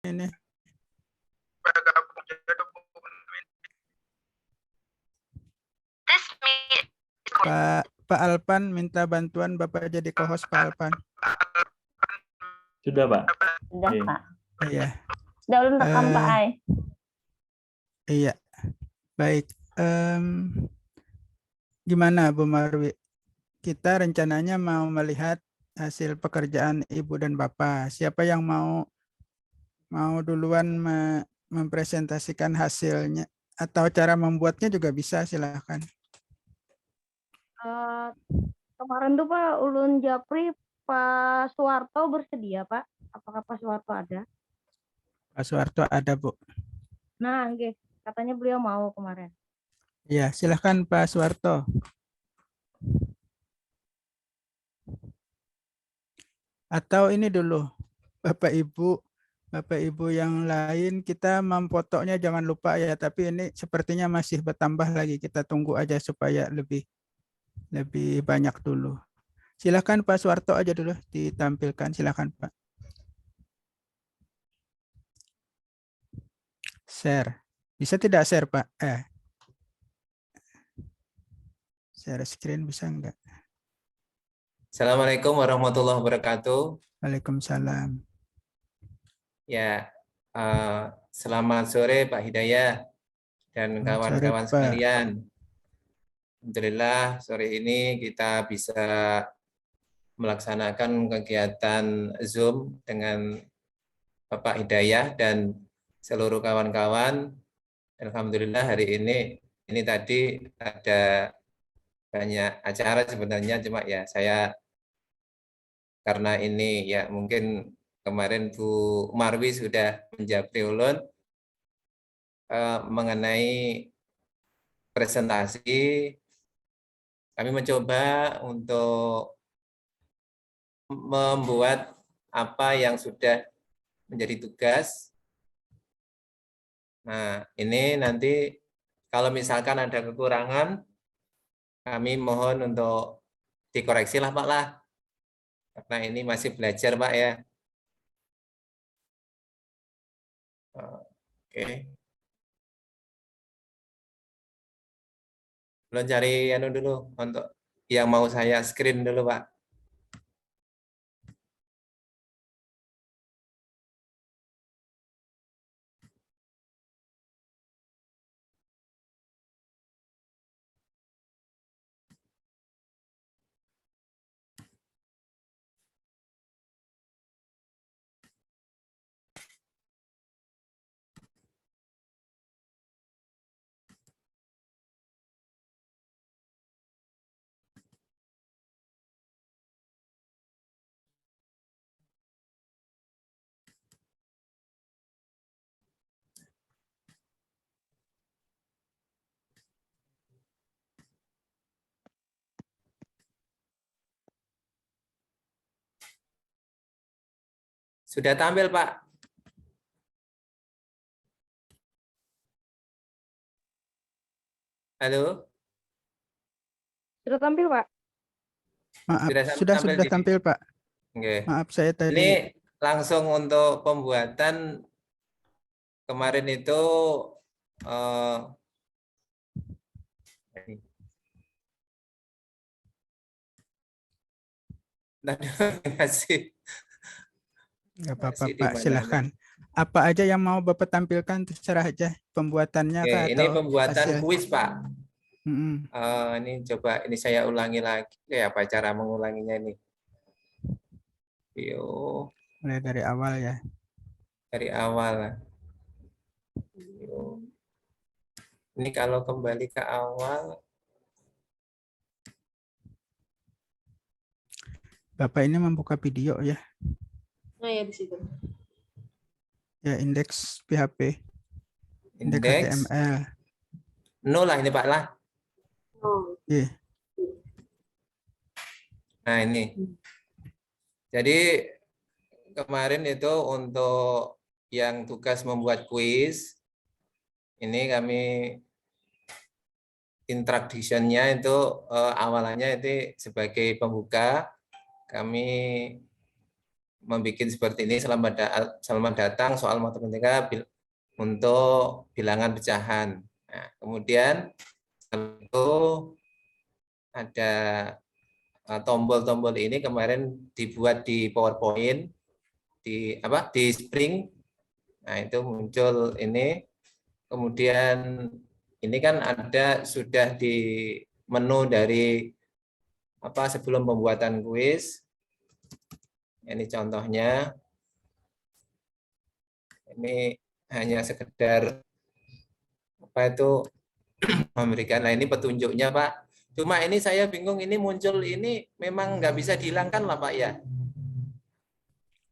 ini. Pak Alpan minta bantuan Bapak jadi co-host Pak Alpan. Sudah, Pak. Sudah, Oke. Pak. Iya. Sudah ulun rekam, Pak Ai. Iya. Baik. Gimana Bu Marwi? Kita rencananya mau melihat hasil pekerjaan Ibu dan Bapak. Siapa yang mau duluan mempresentasikan hasilnya atau cara membuatnya juga bisa, silahkan. Kemarin tuh Pak Ulun Japri, Pak Suwarto bersedia Pak. Apakah Pak Suwarto ada? Pak Suwarto ada, Bu. Nah, nggih. Katanya beliau mau kemarin. Iya, silahkan Pak Suwarto. Atau ini dulu, Bapak Ibu yang lain, kita memfotonya jangan lupa ya, tapi ini sepertinya masih bertambah lagi. Kita tunggu aja supaya lebih banyak dulu. Silakan Pak Suwarto aja dulu ditampilkan, silakan Pak. Share. Bisa tidak share Pak? Share screen bisa enggak? Assalamualaikum warahmatullahi wabarakatuh. Waalaikumsalam. Ya, selamat sore Pak Hidayah dan kawan-kawan sekalian. Alhamdulillah sore ini kita bisa melaksanakan kegiatan Zoom dengan Bapak Hidayah dan seluruh kawan-kawan. Alhamdulillah hari ini tadi ada banyak acara sebenarnya, cuma ya saya karena ini ya mungkin kemarin Bu Marwi sudah menjawab ulun mengenai presentasi. Kami mencoba untuk membuat apa yang sudah menjadi tugas. Nah, ini nanti kalau misalkan ada kekurangan, kami mohon untuk dikoreksi lah Pak lah. Karena ini masih belajar Pak ya. Oke. Belum cari anu dulu untuk yang mau saya screen dulu Pak. Sudah tampil Pak. Halo. Sudah tampil Pak? Maaf, sudah tampil Pak. Oke. Maaf saya tadi. Ini langsung untuk pembuatan kemarin itu kasih. Nggak apa-apa Pak, silahkan. Apa aja yang mau Bapak tampilkan terserah aja, pembuatannya Oke, kah, ini atau pembuatan hasil? kuis Pak. Mm-hmm. Ini coba ini saya ulangi lagi. Apa cara mengulanginya ini? Yuk. Mulai dari awal ya. Dari awal. Yuk. Ini kalau kembali ke awal. Bapak ini membuka video ya. Nah ya di situ. Ya, indeks PHP. Indeks Indeks. HTML. No lah ini Pak lah. Oh. Yeah. Nah ini. Jadi kemarin itu untuk yang tugas membuat kuis, ini kami introduction-nya itu awalannya itu sebagai pembuka, kami membuat seperti ini, selamat datang soal matematika untuk bilangan pecahan. Nah, kemudian itu ada tombol-tombol ini kemarin dibuat di PowerPoint, di Spring. Nah, itu muncul ini. Kemudian ini kan ada sudah di menu dari sebelum pembuatan kuis. Ini contohnya. Ini hanya sekedar memberikan. Nah, ini petunjuknya, Pak. Cuma ini saya bingung, ini muncul ini memang nggak bisa dihilangkan lah, Pak ya.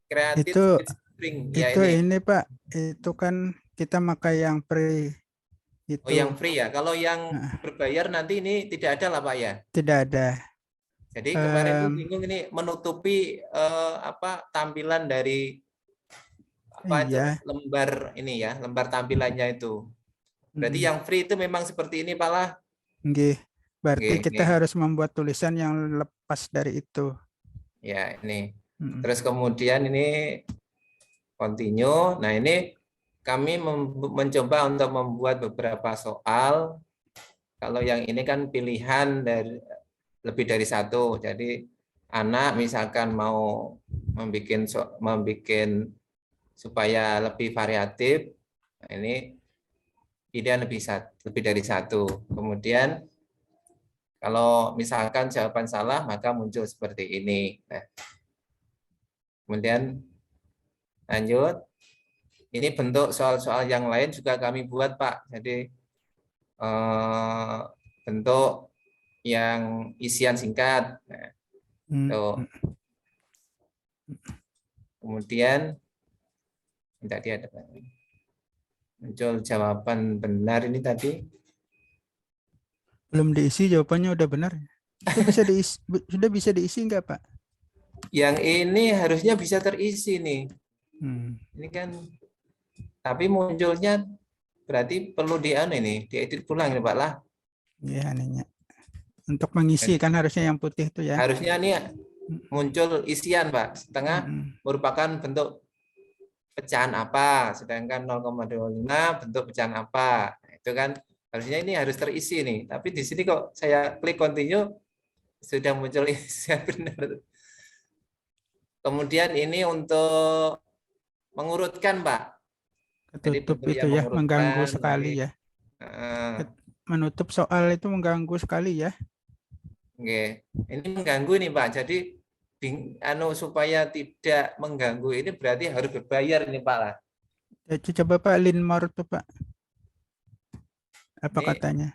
Creative Itu Spring ya itu ini. ini Pak, itu kan kita pakai yang free itu. Oh, yang free ya. Kalau yang berbayar nanti ini tidak ada lah, Pak ya. Tidak ada. Jadi kemarin tuh bingung ini menutupi tampilan dari itu Iya. lembar ini ya, lembar tampilannya itu. Berarti yang free itu memang seperti ini, Pak lah. Nggih. Berarti Nggih, kita nggih. harus membuat tulisan yang lepas dari itu. Ya, ini. Terus kemudian ini continue. Nah, ini kami mencoba untuk membuat beberapa soal. Kalau yang ini kan pilihan dari lebih dari satu. Jadi anak misalkan mau membuat supaya lebih variatif. Nah, ini pilihan lebih dari satu. Kemudian kalau misalkan jawaban salah maka muncul seperti ini. Nah, kemudian lanjut. Ini bentuk soal-soal yang lain juga kami buat, Pak. Jadi bentuk yang isian singkat. Nah, tuh. Kemudian tadi ada muncul jawaban benar ini tadi. Belum diisi, jawabannya udah benar. Itu bisa diisi, sudah bisa diisi enggak, Pak? Yang ini harusnya bisa terisi nih. Ini kan, tapi munculnya berarti perlu diedit pulang ya, Pak lah. Iya, anehnya. Untuk mengisi kan harusnya yang putih itu ya. Harusnya ini muncul isian, Pak. Setengah merupakan bentuk pecahan apa, sedangkan 0,25 bentuk pecahan apa. Nah, itu kan harusnya ini harus terisi nih. Tapi di sini kok saya klik continue sudah muncul isian benar. Kemudian ini untuk mengurutkan, Pak. Jadi Ketutup bentuk itu yang ya, mengganggu mengurutkan, sekali ya. Menutup soal itu mengganggu sekali ya. Oke. Ini mengganggu nih, Pak. Jadi supaya tidak mengganggu ini berarti harus berbayar ini, Pak lah. Coba Pak Linmore tuh, Pak. Apa Ini, katanya?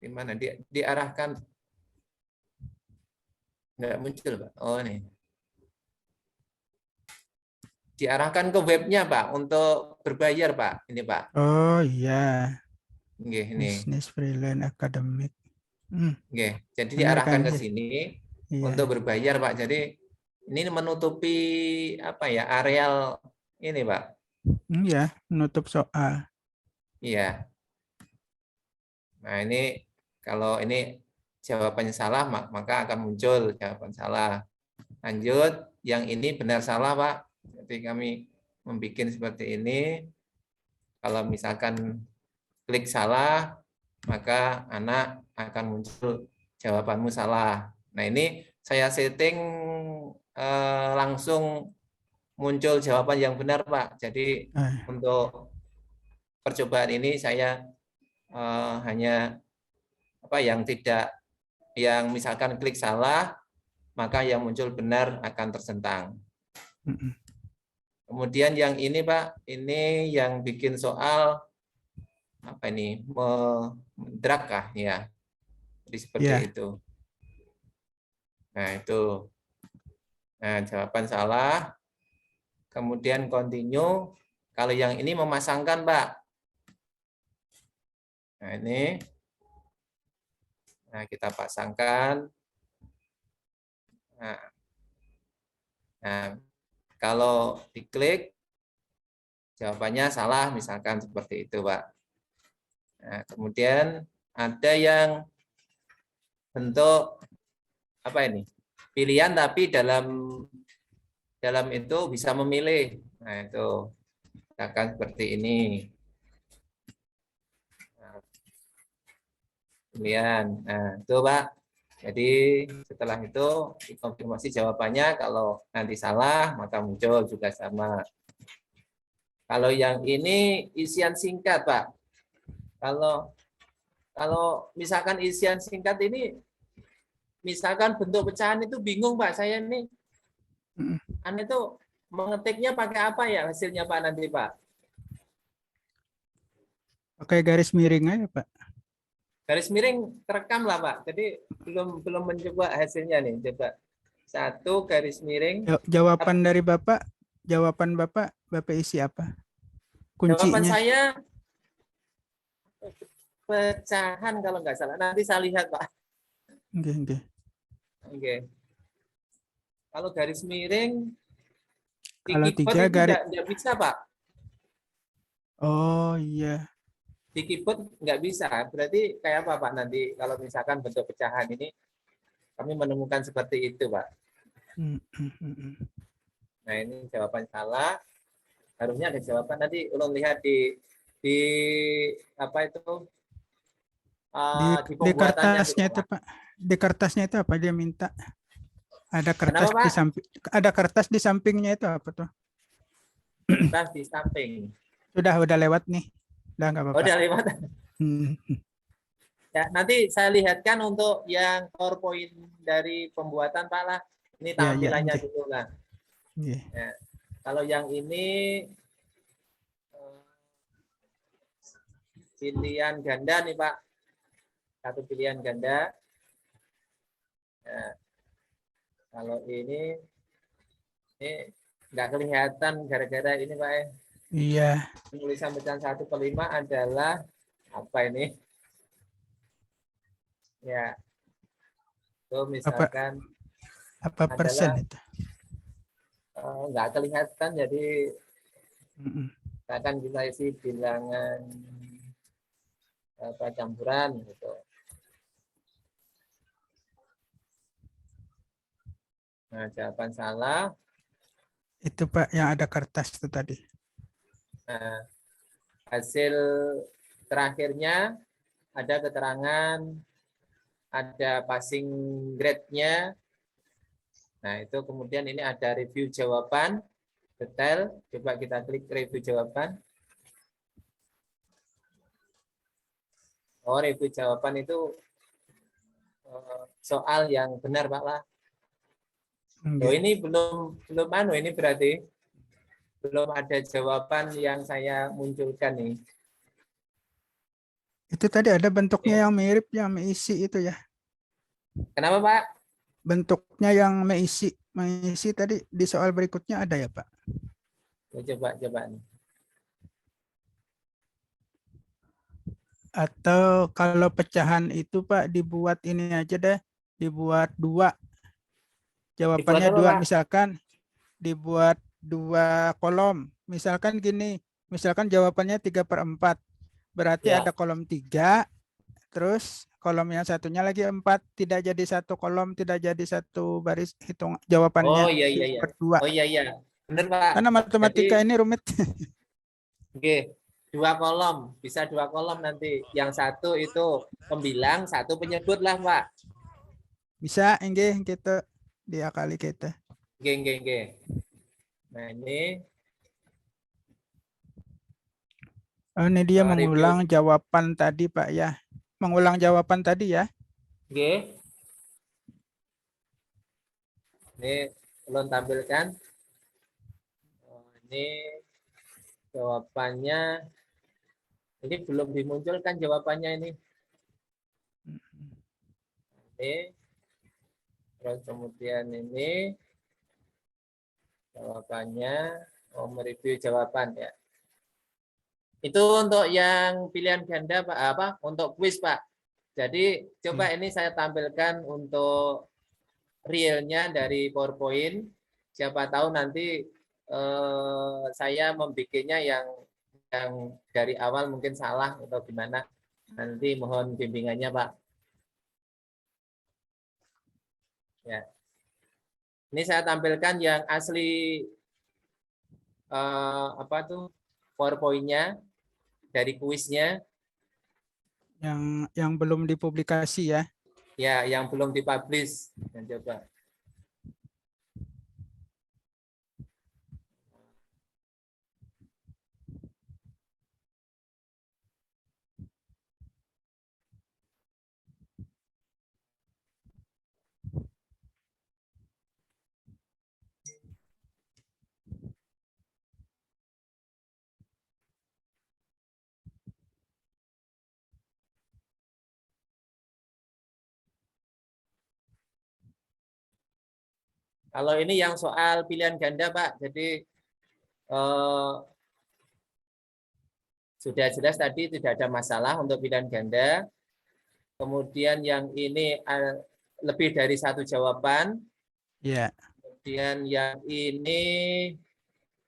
di mana diarahkan? Nggak muncul, Pak. Oh, nih. Diarahkan ke webnya, Pak, untuk berbayar, Pak. Ini, Pak. Oh iya. Oke, ini. Business Freelance Academic. Oke, jadi Benar diarahkan kan, ke ya? sini Iya. untuk berbayar, Pak. Jadi ini menutupi areal ini, Pak. Iya, menutup soal. Iya. Nah, ini kalau ini jawabannya salah, maka akan muncul jawaban salah. Lanjut, yang ini benar salah, Pak. Jadi kami membuat seperti ini. Kalau misalkan klik salah, maka anak akan muncul jawabanmu salah. Nah, ini saya setting langsung muncul jawaban yang benar, Pak. Jadi untuk percobaan ini saya hanya yang misalkan klik salah, maka yang muncul benar akan tersentang. Kemudian yang ini, Pak, ini yang bikin soal drag kah ya. Jadi seperti itu. Nah, itu. Nah, jawaban salah. Kemudian continue. Kalau yang ini memasangkan, Pak. Nah, ini. Nah, kita pasangkan. Nah, kalau diklik, jawabannya salah, misalkan seperti itu, Pak. Nah, kemudian ada yang bentuk apa ini? pilihan tapi dalam itu bisa memilih. Nah, itu akan seperti ini. Nah, pilihan. Nah, itu Pak. Jadi setelah itu dikonfirmasi jawabannya, kalau nanti salah maka muncul juga sama. Kalau yang ini isian singkat, Pak. Kalau misalkan isian singkat ini, misalkan bentuk pecahan itu bingung, Pak. Saya ini aneh tuh mengetiknya pakai apa ya hasilnya, Pak, nanti, Pak? Pakai garis miring aja, Pak. Garis miring terekam lah, Pak. Jadi belum mencoba hasilnya nih. Coba 1 garis miring. Jawaban dari Bapak, Bapak isi apa? Jawaban Kuncinya. saya pecahan kalau nggak salah. Nanti saya lihat, Pak. Oke. Oke. Kalau garis miring, di Kalau keyboard 3 itu garis. nggak bisa, Pak. Oh iya. Di keyboard nggak bisa. Berarti kayak apa, Pak, nanti kalau misalkan bentuk pecahan ini kami menemukan seperti itu, Pak. Nah, ini jawaban salah. Harusnya ada jawaban. Nanti ulun lihat di apa itu, di Di pembuatannya kertasnya juga, itu, Pak. Pak. Di kertasnya itu apa dia minta? Ada kertas Kenapa, Pak? di samping. Ada kertas di sampingnya itu apa tuh? Kertas di samping. Udah lewat nih. Udah nggak Oh, apa-apa. udah lewat. Hmm. Ya, nanti saya lihatkan untuk yang PowerPoint dari pembuatan, Pak lah. Ini Ya, tampilannya oke. dulu lah. Iya. Ya. Kalau yang ini pilihan ganda nih, Pak. 1 pilihan ganda. Ya. Kalau ini nggak kelihatan gara-gara ini, Pak. Iya. Tulisan pecahan 1/5 adalah apa ini? Ya. Itu misalkan Apa persen adalah itu? nggak kelihatan, jadi Mm-mm. akan kita isi bilangan campuran gitu. Nah, jawaban salah. Itu Pak yang ada kertas itu tadi. Nah, hasil terakhirnya ada keterangan, ada passing grade-nya. Nah, itu kemudian ini ada review jawaban detail. Coba kita klik review jawaban. Oh, review jawaban itu soal yang benar, Pak lah. Oh, ini belum ini berarti belum ada jawaban yang saya munculkan nih. Itu tadi ada bentuknya yang mirip yang mengisi itu ya. Kenapa, Pak? Bentuknya yang mengisi tadi di soal berikutnya ada ya, Pak? Coba nih. Atau kalau pecahan itu Pak dibuat ini aja deh, dibuat 2. Jawabannya Dibuat apa, 2, Pak? misalkan dibuat 2 kolom. Misalkan gini, misalkan jawabannya 3/4. Berarti Ya. ada kolom 3, terus kolom yang satunya lagi 4. Tidak jadi 1 kolom, tidak jadi 1 baris hitung jawabannya. Oh iya. Dibuat 2. Oh iya. Benar, Pak. Karena matematika Jadi, ini rumit. oke, 2 kolom, bisa 2 kolom nanti. Yang satu itu pembilang, satu penyebut lah, Pak. Bisa, enggak kita diakali kita. Oke. Nah, ini Oh, ini dia review. mengulang jawaban tadi, Pak ya. Mengulang jawaban tadi ya. Oke. Ini belum tampilkan. Oh, ini jawabannya. Ini belum dimunculkan jawabannya ini. Ini. Terus kemudian ini jawabannya, mereview jawaban ya. Itu untuk yang pilihan ganda, Pak, apa? Untuk kuis, Pak. Jadi coba ini saya tampilkan untuk realnya dari PowerPoint. Siapa tahu nanti saya membikinnya yang dari awal mungkin salah atau gimana. Nanti mohon bimbingannya, Pak. Ya. Ini saya tampilkan yang asli apa tuh PowerPoint-nya dari kuisnya, yang belum dipublikasi ya. ya yang belum dipublish. Dan coba. Kalau ini yang soal pilihan ganda, Pak. Jadi sudah jelas tadi tidak ada masalah untuk pilihan ganda. Kemudian yang ini lebih dari satu jawaban. Ya. Kemudian yang ini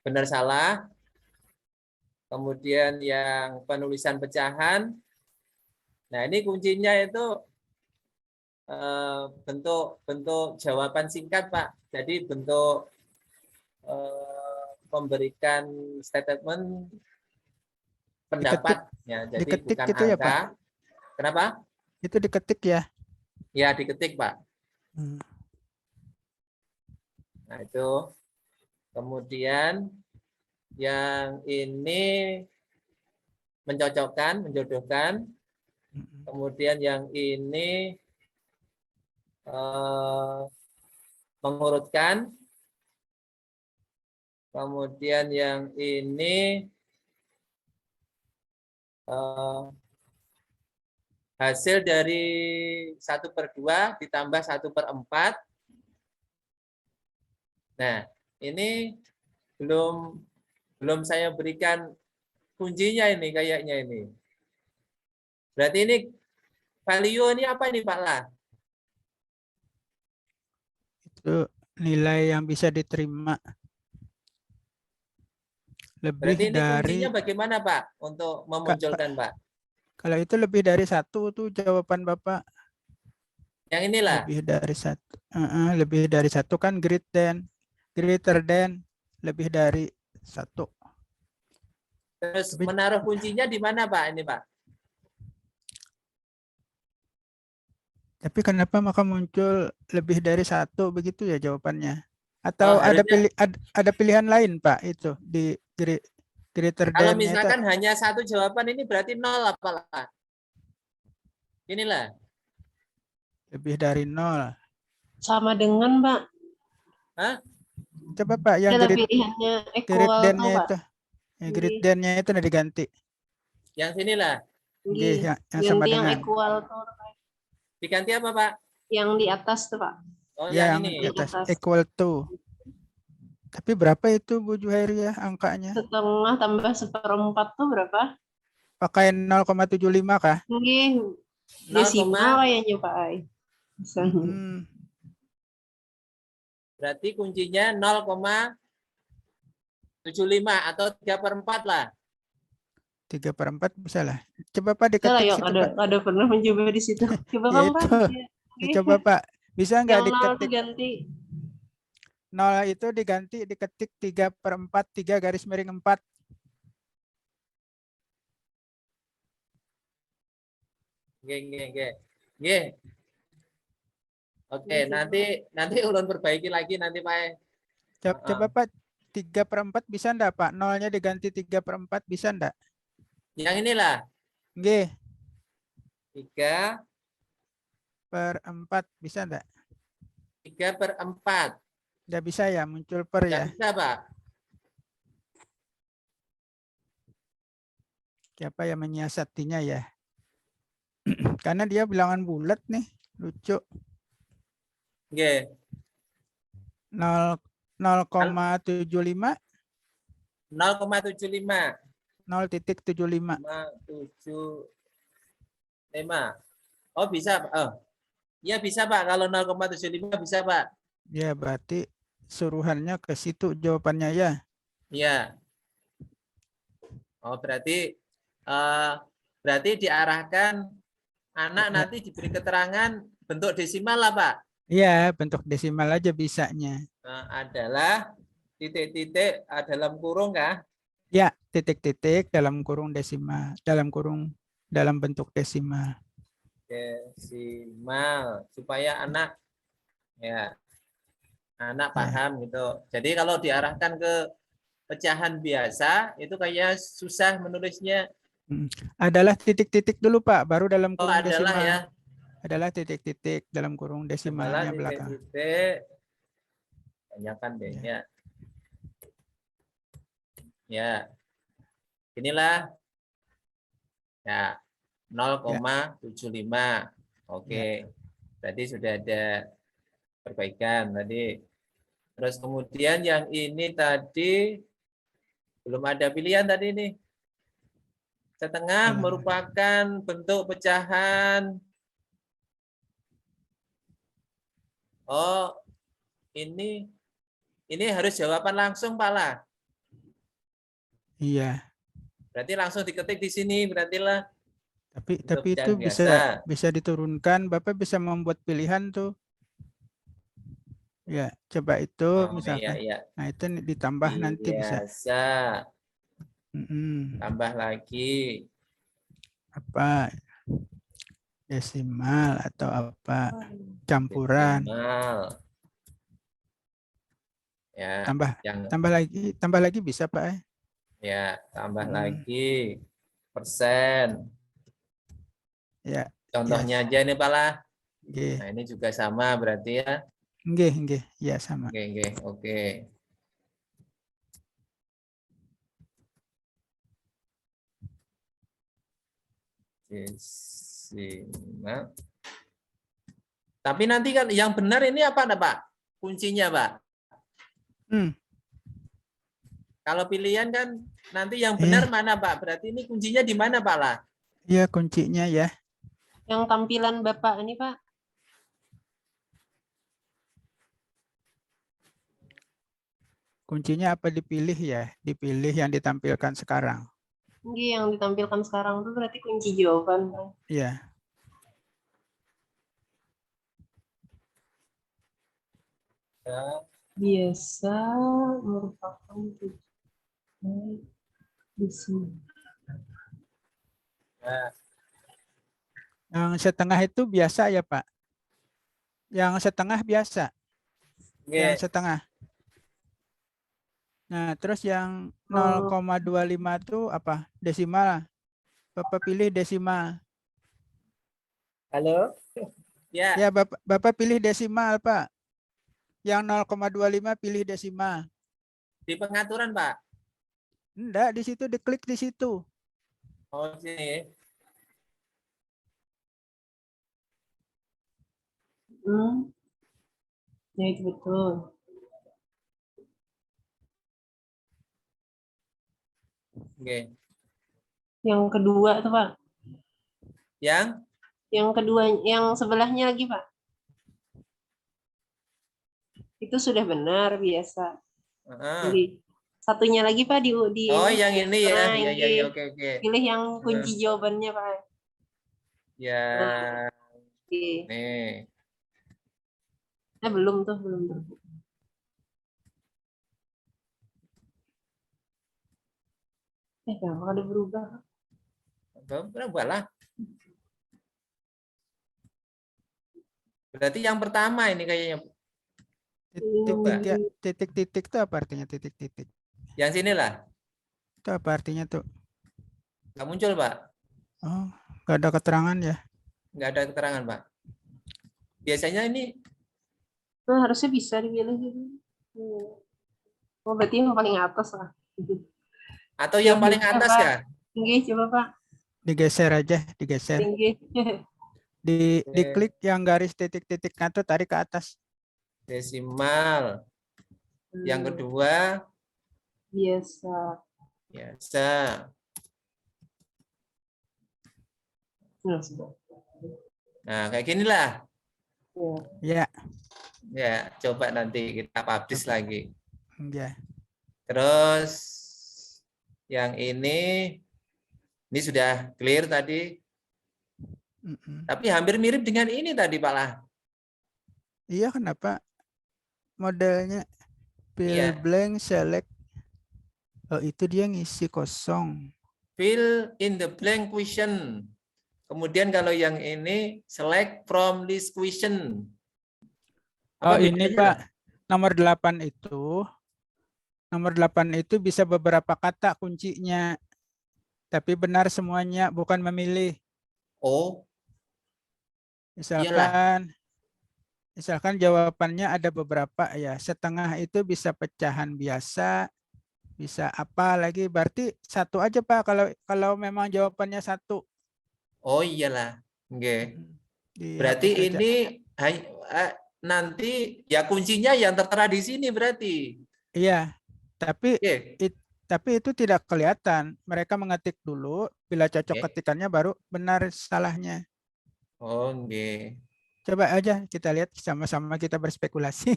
benar salah. Kemudian yang penulisan pecahan. Nah, ini kuncinya itu bentuk jawaban singkat, Pak. Jadi bentuk memberikan statement pendapat. Ya, jadi diketik bukan gitu angka. ya, Pak? Kenapa? Itu diketik ya? Ya, diketik, Pak. Nah, itu. Kemudian yang ini mencocokkan, menjodohkan. Kemudian yang ini mengurutkan. Kemudian yang ini hasil dari 1/2 ditambah 1/4. Nah, ini belum saya berikan kuncinya ini kayaknya ini. Berarti ini value ini apa ini, Pak Lah? Itu nilai yang bisa diterima. Berarti Lebih ini dari, kuncinya bagaimana, Pak, untuk memunculkan, Pak? kalau itu lebih dari 1 tuh jawaban Bapak. Yang inilah. Lebih dari 1. Lebih dari 1 kan greater than, lebih dari 1. Terus menaruh kuncinya di mana, Pak? Ini, Pak. Tapi kenapa maka muncul lebih dari 1 begitu ya jawabannya? Atau ada pilihan lain, Pak, itu di greater Kalau than-nya itu? misalkan hanya satu jawaban ini berarti 0 apalah. Inilah. Lebih dari 0. Sama dengan, Pak. Hah? Coba, Pak, yang Ada pilihannya equal than-nya Pak. itu. Yang greater than-nya itu udah diganti. Yang sinilah. Yang sama yang dengan. equal tuh. Diganti apa, Pak? Yang di atas tuh, Pak. Oh, yang ini. di atas equal to. Tapi berapa itu Bu Juhairi ya angkanya? 1/2 tambah 1/4 tuh berapa? Pakai 0,75 kah? Nggih. Desimal kayaknya, Pak Ai. Berarti kuncinya 0,75 atau 3/4 lah. 3/4 bisa lah. Coba Pak diketik ya, situ, Pak. ada pernah mencoba di situ. Coba Ya Bang, itu. Ya, coba Pak. Bisa nggak yang 0 diketik? diganti. 0 itu diketik 3/4, 3 garis miring 4. Nggih. Oke, nanti ulun perbaiki lagi nanti, Pak. Coba Pak, 3/4 bisa enggak, Pak? 0-nya diganti 3/4 bisa enggak? Yang inilah. Nggih. 3/4 bisa enggak? 3/4. Enggak bisa ya, muncul per ya? Bisa, Pak. Siapa yang menyiasatinya ya? Karena dia bilangan bulat nih, lucu. Nggih. 0,75. 0,75. 0,75. 0,75. Oh, bisa, Pak. Oh. Ya bisa, Pak. Kalau 0,75 bisa, Pak. Ya, berarti suruhannya ke situ jawabannya ya. Iya. Oh, berarti diarahkan anak nanti diberi keterangan bentuk desimal lah, Pak. Iya, bentuk desimal aja bisanya. adalah titik-titik dalam kurung kah? Ya, titik-titik dalam kurung desimal, dalam bentuk desimal. Desimal supaya anak Ya. paham gitu. Jadi kalau diarahkan ke pecahan biasa itu kayak susah menulisnya. Adalah titik-titik dulu Pak, baru dalam Oh, kurung adalah desimal. ya. Adalah titik-titik dalam kurung Adalah desimalnya belakang. titik-titik. Tanyakan deh Ya. ya. Ya. Inilah ya 0,75. Oke. Tadi sudah ada perbaikan tadi. Terus kemudian yang ini tadi belum ada pilihan tadi ini. Setengah Belum. merupakan bentuk pecahan. Oh, ini harus jawaban langsung, Pak lah. Iya. Berarti langsung diketik di sini, berarti lah. Tapi itu pecahan biasa. bisa diturunkan. Bapak bisa membuat pilihan tuh. Ya, coba itu Oh, misalkan. iya. Nah, itu ditambah nanti bisa. Biasa. Mm-mm. Tambah lagi. Apa desimal atau apa campuran. Desimal. Ya, tambah lagi bisa Pak. Ya, tambah lagi persen. Ya. Contohnya aja ini Pak lah. Nggih. Nah, ini juga sama berarti ya. Nggih, ya sama. Oke. Desimal. Tapi nanti kan yang benar ini apa Pak? Kuncinya Pak? Kalau pilihan kan nanti yang benar mana Pak? Berarti ini kuncinya di mana Pak lah? Iya, kuncinya ya. Yang tampilan Bapak ini Pak. Kuncinya apa dipilih ya? Dipilih yang ditampilkan sekarang. Ini yang ditampilkan sekarang itu berarti kunci jawaban. Iya. Biasa merupakan di sini. Yang setengah itu biasa ya Pak? Yang setengah biasa? Yang setengah. Nah, terus yang 0,25 itu apa? Desimal. Bapak pilih desimal. Halo? Ya. Ya, Bapak pilih desimal, Pak. Yang 0,25 pilih desimal. Di pengaturan, Pak? Enggak, di situ diklik di situ. Oh, sini. Ya, itu betul. Oke. Yang kedua tuh Pak. Yang kedua, yang sebelahnya lagi Pak. Itu sudah benar biasa. Jadi satunya lagi Pak di Oh, yang ini ya. Iya, oke. Pilih yang kunci jawabannya Pak. Ya. Oke. Nih. Belum. Kenapa ada berubah? Berubah lah. Berarti yang pertama ini kayaknya. Titik-titik itu apa artinya titik-titik? Yang sinilah. Itu apa artinya tuh? Nggak muncul, Pak. Oh, nggak ada keterangan ya? Nggak ada keterangan, Pak. Biasanya ini. Harusnya bisa dipilih gitu. Oh, berarti yang paling atas lah. Atau yang paling atas ya? Tinggi, coba Pak. Digeser aja, digeser. Tinggi. Diklik yang garis titik-titik itu tarik ke atas. Desimal. Yang kedua. Biasa. Nah, kayak ginilah. Ya. Ya, coba nanti kita publish lagi. Ya. Terus yang ini sudah clear tadi. Tapi hampir mirip dengan ini tadi, Pak lah. Iya, kenapa? modelnya fill Iya. blank select. Oh, itu dia ngisi kosong. Fill in the blank question. Kemudian kalau yang ini select from list question. Oh, Apa ini bedanya? Pak, nomor 8 itu. Nomor 8 itu bisa beberapa kata kuncinya. Tapi benar semuanya, bukan memilih. Oh, iyalah. Misalkan jawabannya ada beberapa ya. Setengah itu bisa pecahan biasa, bisa apa lagi. Berarti satu aja Pak kalau memang jawabannya satu. Oh, iyalah. Oke. Dihapus Berarti saja. ini nanti ya kuncinya yang tertera di sini berarti. Iya, tapi Oke. tapi itu tidak kelihatan. Mereka mengetik dulu, bila cocok Oke. ketikannya baru benar salahnya. Oke. Coba aja kita lihat sama-sama kita berspekulasi.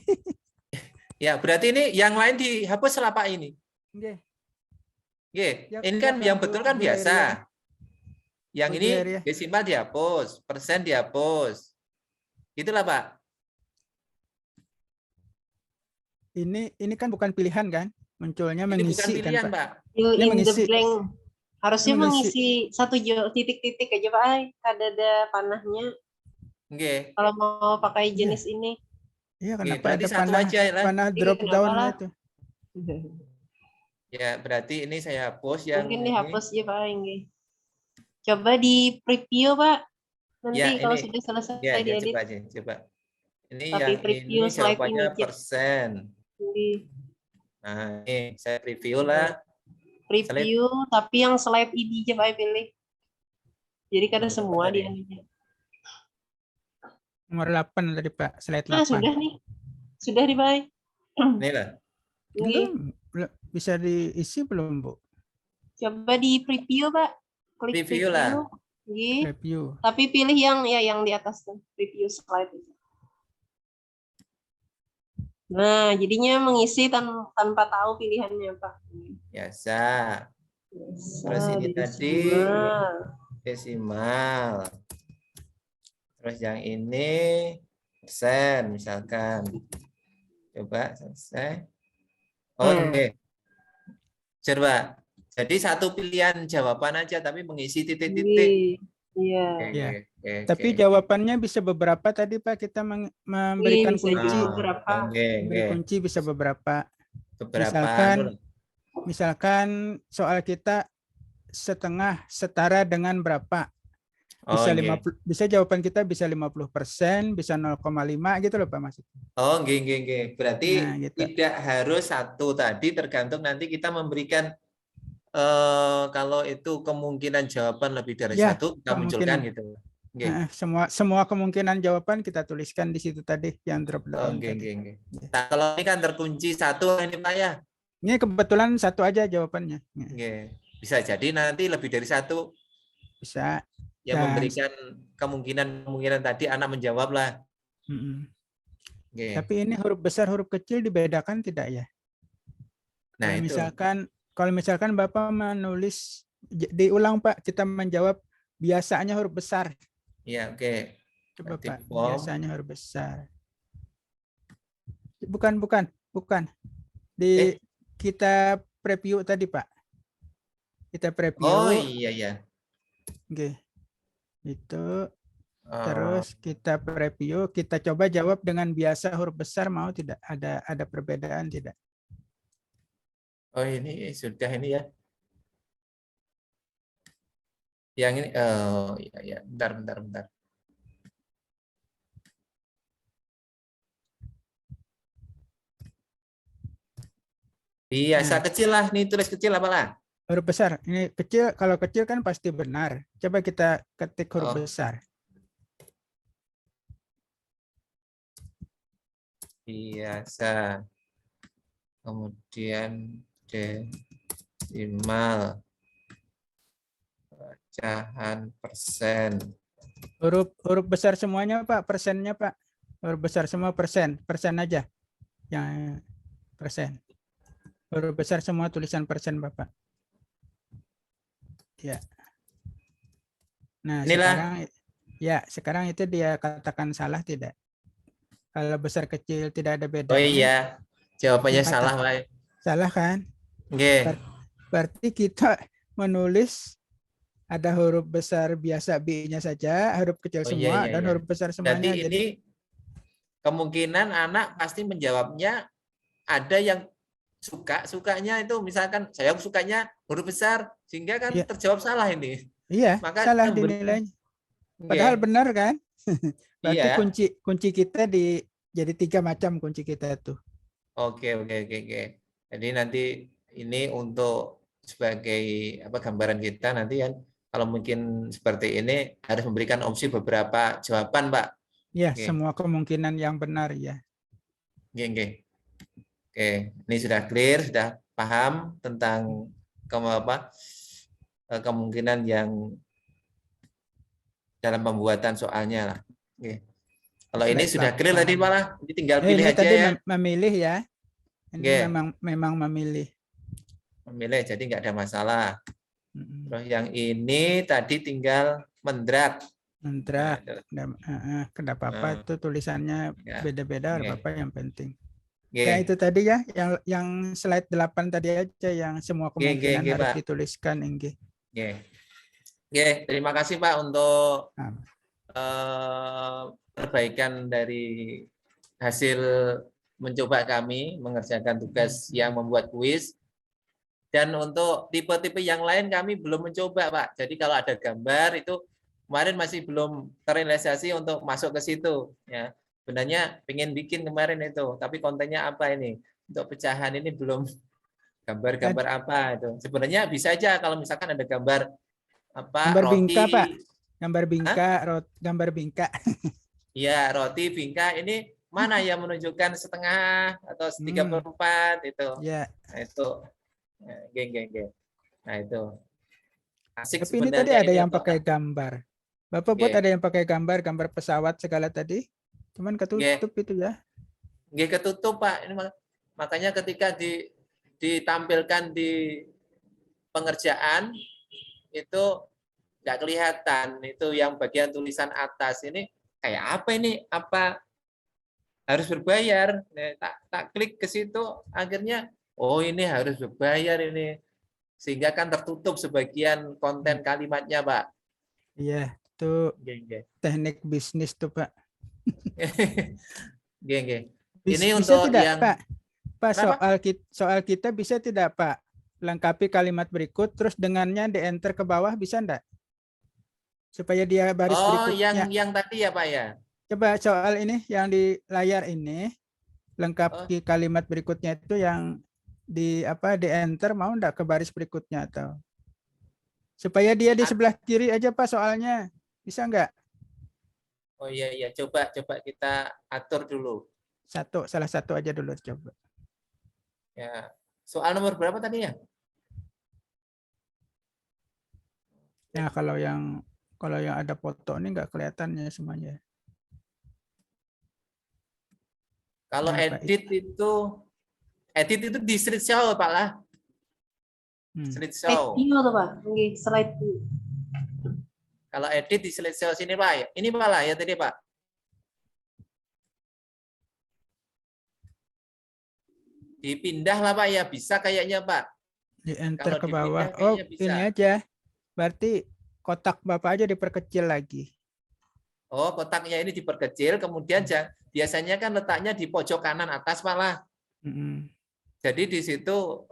Ya, berarti ini yang lain dihapus apa ini? Oke. Oke. Ya, Ini kan yang betul kan Bu Heria. biasa. Yang Bu ini Heria. desimal dihapus, persen dihapus. Itulah, Pak. Ini kan bukan pilihan kan? Munculnya Ini bukan mengisi kan pilihan, Pak? Pak. Fill Ini in the mengisi. blank. Harusnya Ini mengisi. mengisi satu titik-titik aja Pak. Ada panahnya. Oke. Kalau mau pakai Iya. jenis ini. Iya, Oke, kenapa berarti ada satu aja lah. panah Iya, drop kenapa down-nya lah? itu? Ya, berarti ini saya hapus yang Mungkin ini. dihapus ya Pak Engge. Coba di preview Pak. Nanti Ya, kalau ini. sudah selesai Ya, diedit. coba aja, coba. Ini Tapi yang preview ini slide jawabannya ini aja. persen. Di Nah, ini saya review lah. preview, tapi yang slide ini aja Pak pilih. Jadi kada Nomor semua berapa dia. tadi? Nomor 8 tadi Pak, slide 8. Nah, sudah nih. Sudah di Pak. Ini lah. Enggak, bisa diisi belum Bu? Coba di preview Pak. Klik Preview lah. Nggih. Review. Tapi pilih yang di atas tuh, preview slide itu. Nah, jadinya mengisi tanpa tahu pilihannya Pak. Biasa. Terus ini tadi desimal. Terus yang ini persen misalkan. Coba selesai. Oh, oke. Coba. Jadi satu pilihan jawaban aja tapi mengisi titik-titik. Iya. Ya. Oke, Tapi oke. jawabannya bisa beberapa tadi Pak, kita memberikan Bisa kunci. jadi beberapa. Memberi kunci bisa beberapa. Beberapa. Misalkan soal kita setengah setara dengan berapa? Bisa 50, bisa jawaban kita bisa 50%, bisa 0,5 gitu loh Pak Mas. Oh, nggih. Berarti Nah, gitu. tidak harus satu tadi, tergantung nanti kita memberikan kalau itu kemungkinan jawaban lebih dari Ya, satu kita munculkan gitu. Nggih. Nah, semua kemungkinan jawaban kita tuliskan di situ tadi yang drop Oh, down tadi. nggih. Nah, kalau ini kan terkunci satu ini Pak ya. Ini kebetulan satu aja jawabannya. Nggih. Bisa jadi nanti lebih dari satu. Bisa. Yang Dan- memberikan kemungkinan tadi anak menjawab lah. Nggih. Tapi ini huruf besar, huruf kecil dibedakan tidak ya? Nah, itu. Kalau misalkan Bapak menulis, diulang Pak, kita menjawab biasanya huruf besar. Iya, oke. Coba Berarti Pak, form. biasanya huruf besar. Bukan. Kita preview tadi Pak. Kita preview. Oh, iya. Oke. Itu. Terus kita preview, kita coba jawab dengan biasa huruf besar, mau tidak? Ada perbedaan tidak? Oh, ini sudah ini ya. Yang ini, oh iya. Bentar. Biasa kecil lah, ini tulis kecil apalah. Huruf besar, ini kecil, kalau kecil kan pasti benar. Coba kita ketik huruf besar. Biasa. Kemudian desimal. Pecahan persen. Huruf besar semuanya Pak, persennya Pak. Huruf besar semua persen aja. Yang persen. Huruf besar semua tulisan persen Bapak. Ya. Nah, Inilah. sekarang itu dia katakan salah tidak? Kalau besar kecil tidak ada Oh bedanya. iya, jawabannya Mata. salah, Pak. Salah kan? Nggih. Berarti kita menulis ada huruf besar biasa B-nya saja, huruf kecil Oh iya, semua, iya, dan iya. huruf besar Berarti semuanya. ini Jadi kemungkinan anak pasti menjawabnya ada yang sukanya itu misalkan saya sukanya huruf besar sehingga kan iya, terjawab salah ini. iya Maka salah kita memberi dinilainya. Nggih. Padahal benar kan? Berarti Iya. kunci kita jadi 3 macam kunci kita tuh. Oke. Jadi nanti ini untuk sebagai gambaran kita nanti kan kalau mungkin seperti ini harus memberikan opsi beberapa jawaban, Pak. Ya, Oke. semua kemungkinan yang benar ya. Oke. Ini sudah clear, sudah paham tentang kemungkinan yang dalam pembuatan soalnya lah. Oke. Kalau ini Slide sudah clear 8. tadi Pak lah, ini tinggal pilih Ini aja tadi ya. memilih ya. Ini Oke. memang memilih. Memilih, jadi nggak ada masalah. Mm-mm. Terus yang ini tadi tinggal mendrak. Mendrak. Nah, Kenapa apa itu tulisannya Ya. beda-beda, Oke. apa yang penting. Oke. Ya itu tadi ya, yang slide 8 tadi aja yang semua kemungkinan oke, harus Pak. dituliskan, Inggi. Oke, terima kasih Pak untuk Nah. perbaikan dari hasil mencoba kami mengerjakan tugas yang membuat kuis. Dan untuk tipe-tipe yang lain kami belum mencoba, Pak. Jadi kalau ada gambar itu kemarin masih belum terrealisasi untuk masuk ke situ. Ya, sebenarnya pengen bikin kemarin itu, tapi kontennya apa ini? Untuk pecahan ini belum gambar-gambar apa itu. Sebenarnya bisa aja kalau misalkan ada gambar Gambar roti. bingka, Pak. Gambar bingka, gambar bingka. Iya, roti bingka ini mana yang menunjukkan setengah atau 3/4 itu. Ya. Nah, itu. Geng. Nah, itu. Asik Tapi ini sebenarnya tadi ada ini yang untuk pakai gambar. Bapak buat ada yang pakai gambar pesawat segala tadi. Cuman ketutup itu ya. Nggih, ketutup, Pak. Ini makanya ketika ditampilkan di pengerjaan itu nggak kelihatan. Itu yang bagian tulisan atas ini kayak apa ini? Apa harus berbayar? Tak klik ke situ akhirnya oh ini harus berbayar ini. Sehingga kan tertutup sebagian konten kalimatnya, Pak. Iya, itu teknik bisnis tuh, Pak. Ini Bisa untuk tidak, yang Pak? Pak, soal kita bisa tidak, Pak? Lengkapi kalimat berikut, terus dengannya di-enter ke bawah, bisa enggak? Supaya dia baris berikutnya. Yang tadi ya, Pak ya? Coba soal ini, yang di layar ini, lengkapi kalimat berikutnya itu yang di-enter, mau enggak ke baris berikutnya atau? Supaya dia di sebelah kiri aja, Pak, soalnya. Bisa enggak? Oh iya, coba kita atur dulu. Salah satu aja dulu coba. Ya. Soal nomor berapa tadi ya? Ya, kalau yang ada foto ini enggak kelihatannya semuanya. Kalau edit itu di slideshow, Pak lah. Slideshow. Video tuh, Pak. Nggih, slide. Kalau edit di slideshow sini, Pak. Ini Pak lah ya tadi, Pak. Dipindah lah, Pak ya. Bisa kayaknya, Pak. Di-enter ke bawah. Oh, ini aja. Berarti kotak Bapak aja diperkecil lagi. Oh, kotaknya ini diperkecil, kemudian biasanya kan letaknya di pojok kanan atas, Pak lah. Jadi di situ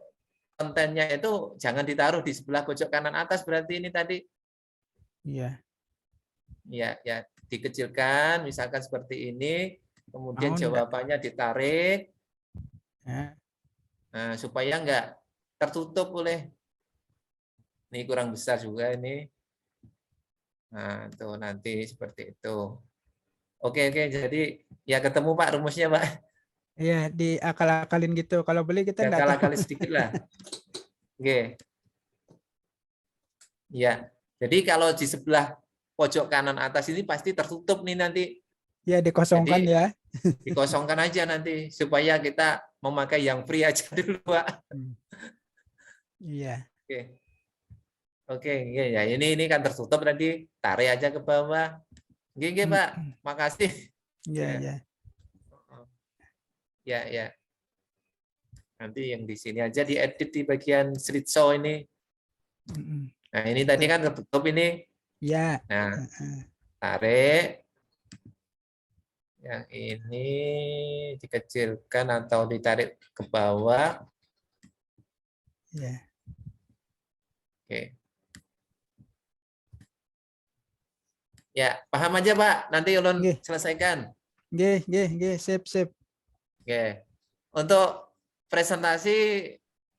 kontennya itu jangan ditaruh di sebelah pojok kanan atas, berarti ini tadi. Iya. Ya, dikecilkan, misalkan seperti ini, kemudian jawabannya ditarik. Nah, supaya enggak tertutup oleh ini kurang besar juga ini. Nah, itu nanti seperti itu. Oke, jadi ya ketemu Pak rumusnya, Pak. Iya, diakal-akalin gitu. Kalau beli kita enggak tahu. Akal-akalin sedikit lah. Oke. Ya, jadi kalau di sebelah pojok kanan atas ini pasti tertutup nih nanti. Ya, dikosongkan ya. Dikosongkan aja nanti supaya kita memakai yang free aja dulu, Pak. Iya. Oke, ya ini kan tertutup nanti tarik aja ke bawah. Oke, Pak. Makasih. Iya. Ya, ya. Nanti yang di sini aja diedit di bagian slideshow ini. Mm-mm. Nah, ini tadi kan ketutup ini. Ya. Nah, Heeh. tarik. Yang ini dikecilkan atau ditarik ke bawah. Ya. Oke. Ya, paham aja, Pak. Nanti ulun Nggih. selesaikan. Nggih, sip. Oke. Untuk presentasi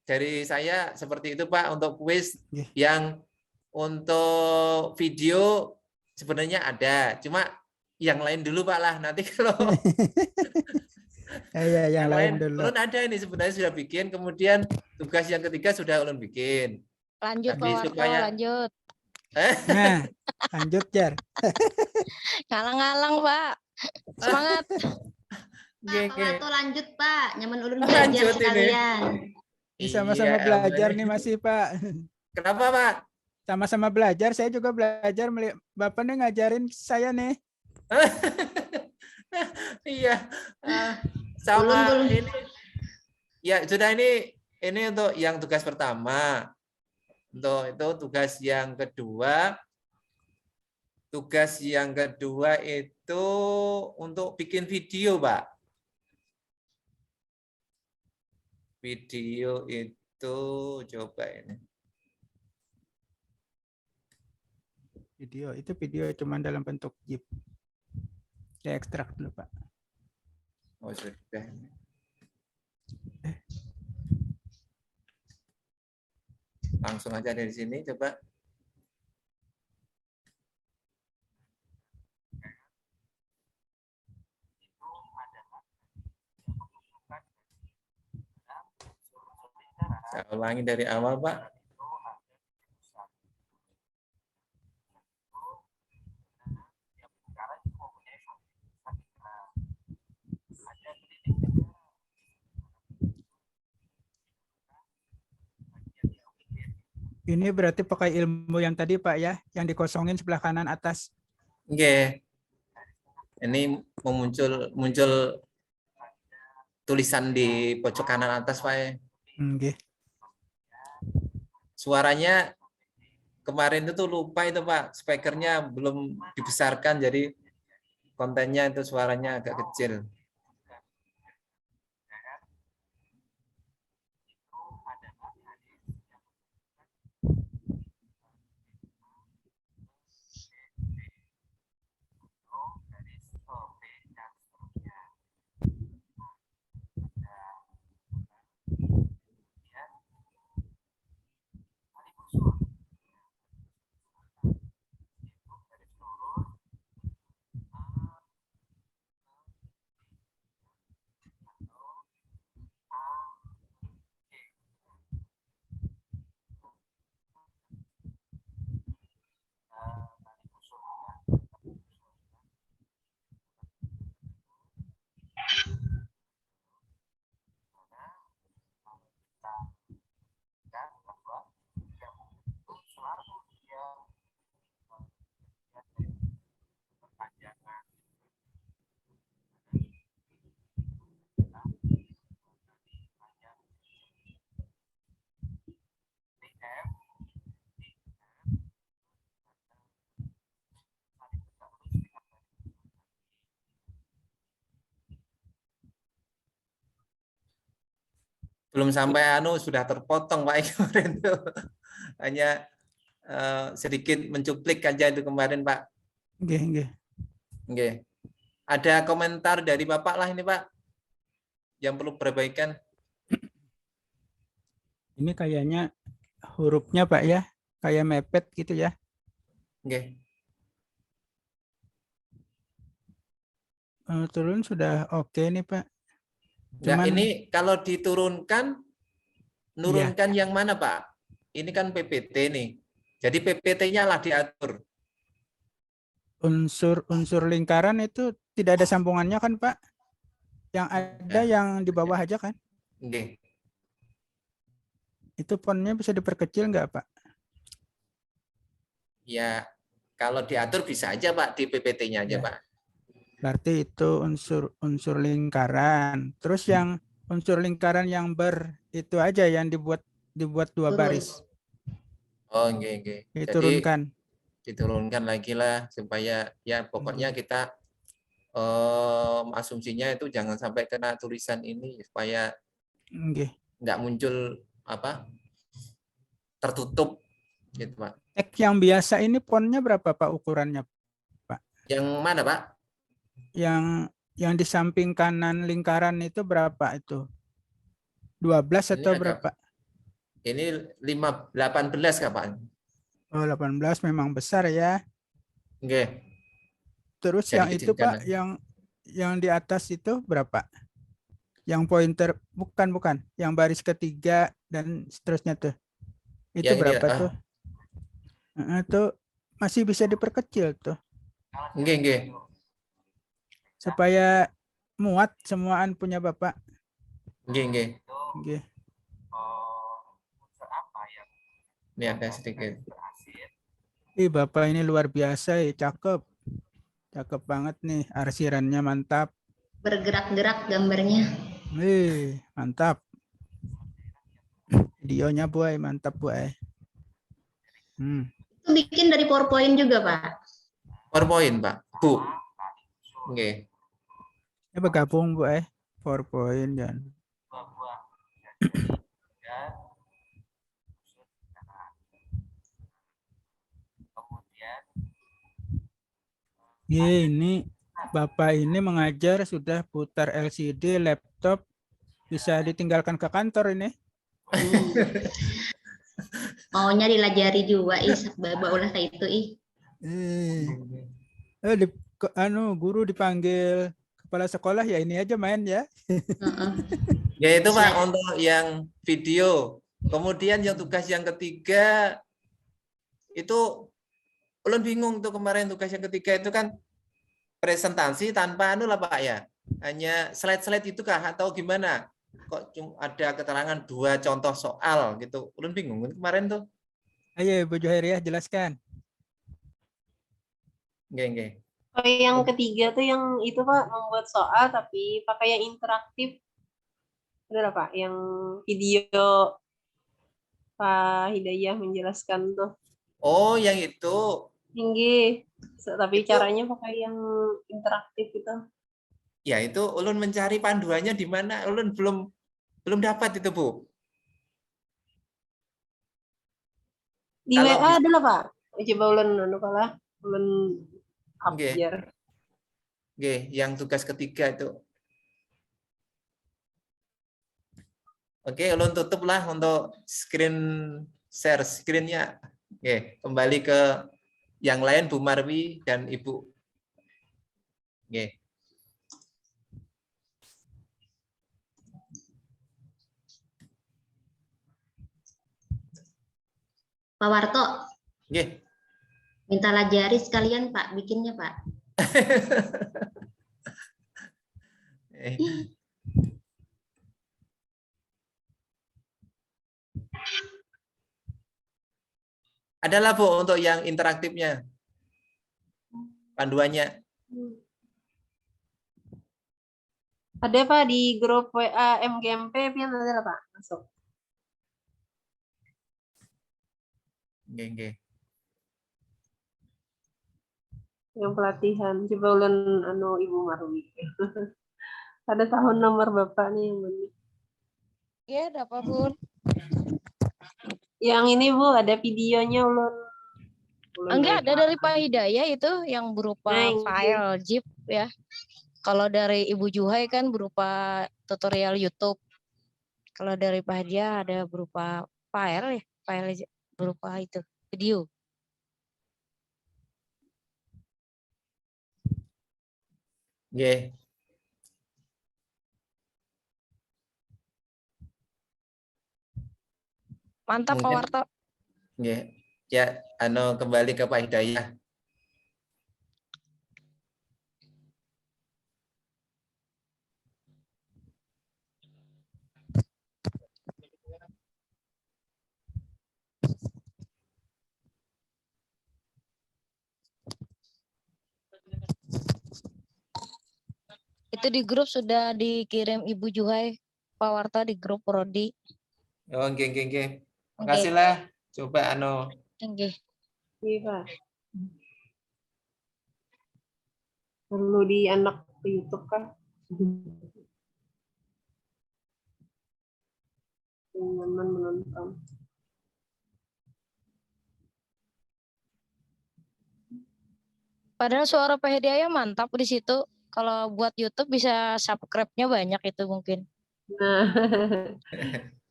dari saya seperti itu, Pak. Untuk kuis Nggih. yang untuk video sebenarnya ada. Cuma yang lain dulu, Pak lah. Nanti kalau Ya, yang lain dulu. ulun ada ini sebenarnya sudah bikin. Kemudian tugas yang ketiga sudah ulun bikin. Lanjut Pak Tapi Warto, supaya lanjut. Nah, lanjut, Jar. Ngalang-ngalang Pak. Semangat. Oke, oke. Pak, lanjut Pak, nyaman ulun Lanjut belajar ini. sekalian. Ini sama-sama Iya, belajar Mbak. nih masih, Pak. Kenapa, Pak? Sama-sama belajar, saya juga belajar. Bapak nih ngajarin saya nih. Iya. Sama Belum. ini. Ya, sudah ini untuk yang tugas pertama. Untuk itu tugas yang kedua. Tugas yang kedua itu untuk bikin video, Pak. Video itu coba ini. Video cuma dalam bentuk GIF. Saya ekstrak dulu, Pak. Oh, sudah. Langsung aja dari sini coba. Saya ulangi dari awal, Pak. Ini berarti pakai ilmu yang tadi, Pak, ya, yang dikosongin sebelah kanan atas. Oke. Ini muncul tulisan di pojok kanan atas, Pak. Oke. Suaranya kemarin itu lupa itu, Pak. Speakernya belum dibesarkan, jadi kontennya itu suaranya agak kecil. Belum sampai sudah terpotong, Pak, kemarin tuh. Hanya sedikit mencuplik aja itu kemarin, Pak. Oke. Oke. Ada komentar dari Bapak lah ini, Pak, yang perlu perbaikan. Ini kayaknya hurufnya, Pak, ya, kayak mepet gitu ya. Oke. Turun sudah oke nih, Pak. Nah, ini kalau diturunkan, nurunkan yang mana, Pak? Ini kan PPT nih. Jadi PPT-nya lah diatur. Unsur lingkaran itu tidak ada sambungannya kan, Pak? Yang ada yang di bawah aja kan? Oke. Itu fontnya bisa diperkecil nggak, Pak? Ya, kalau diatur bisa aja, Pak, di PPT-nya aja, Ya. Pak. Berarti itu unsur lingkaran. Terus yang unsur lingkaran yang itu aja yang dibuat 2 Turun. baris, Oh, nggih. Jadi diturunkan. diturunkan lagi lah supaya ya pokoknya kita asumsinya itu jangan sampai kena tulisan ini supaya Nggih. nggak muncul apa tertutup gitu Pak. Teks yang biasa ini fontnya berapa Pak ukurannya? Yang mana Pak? Yang di samping kanan lingkaran itu berapa itu? 12 Ini atau ada berapa? ini 18 kapan? Oh, 18 memang besar ya. Nggih. Terus Jadi yang itu kecilkan Pak, yang di atas itu berapa? Yang pointer bukan, yang baris ketiga dan seterusnya tuh. Itu yang ini berapa tuh? Itu masih bisa diperkecil tuh nggih. supaya muat semuaan punya Bapak. Nggih. Nggih. Ini agak sedikit. Ih, Bapak ini luar biasa ya, cakep. Cakep banget nih, arsirannya mantap. Bergerak-gerak gambarnya. Mantap. Videonya buai, mantap buai. Itu bikin dari PowerPoint juga, Pak. PowerPoint, Pak. Bu. Nggih. Ini bergabung buai, PowerPoint dan. Ini Bapak ini mengajar sudah putar LCD, laptop, bisa ditinggalkan ke kantor ini. Maunya dilajari juga, bawa ulah kayak itu, Guru dipanggil kepala sekolah ya ini aja main ya. Ya itu Pak untuk yang video. Kemudian yang tugas yang ketiga itu ulun bingung tuh kemarin tugas yang ketiga itu kan presentasi tanpa lah Pak ya. Hanya slide-slide itu kah atau gimana? Kok cuma ada keterangan 2 contoh soal gitu. Ulun bingung kemarin tuh. Ayo Bu Juhairiah jelaskan. Nggih. Oh, yang ketiga tuh yang itu Pak, membuat soal tapi pakai yang interaktif. Benar Pak, yang video Pak Hidayah menjelaskan tuh. Oh, yang itu. Tinggi. Tapi Itu, caranya pakai yang interaktif itu. ya itu ulun mencari panduannya di mana? Ulun belum dapat itu, Bu. Di Kalau WA adalah Pak. Coba ulun ulun Nggih. update. Nggih, yang tugas ketiga itu. Oke, ulun tutup lah untuk share screen-nya. Oke, kembali ke yang lain Bu Marwi dan Ibu. Oke. Pak Warto. Nggih. Minta lajari sekalian Pak, bikinnya Pak. Adalah Bu untuk yang interaktifnya. Panduannya. Ada Pak di grup WA MGMP, pian ada Pak, masuk. Nggih. Yang pelatihan. Coba ulun Ibu Marwi. Ada tahun nomor Bapak nih yang mana? Ya, ada apa, Bun? Yang ini Bu, ada videonya ulun Enggak, ada dari Pak Hidayah itu yang berupa file zip ya. Kalau dari Ibu Juhai kan berupa tutorial YouTube. Kalau dari Pak Hidayah ada berupa file ya, file berupa itu video. Nggih. Mantap Pak Warto. Nggih. Ya, kembali ke Pak Hidayah. Itu di grup sudah dikirim Ibu Juhai, Pak Warta di grup Prodi. Oh, nggih. Oke. Makasih lah. Coba Oke. Iya, Pak. Perlu di anak ke YouTube kan? Nyaman menonton. Padahal suara Pak Hidayah mantap di situ. Kalau buat YouTube bisa subscribe-nya banyak itu mungkin. Nah,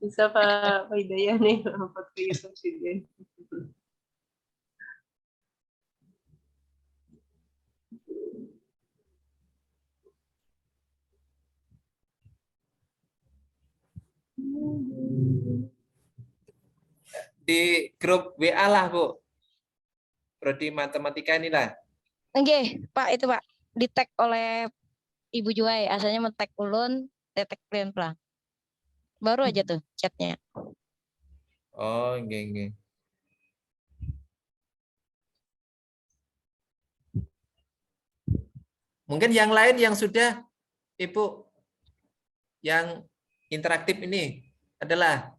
bisa Pak Hidayah nih upload ke YouTube video. di grup WA lah, Bu. Prodi matematika inilah. Oke, Pak itu Pak di tag oleh Ibu Juhai. Asalnya men-tag ulun, tetek plan. Baru aja tuh chatnya. Oh, nggih. Mungkin yang lain yang sudah, Ibu, yang interaktif ini adalah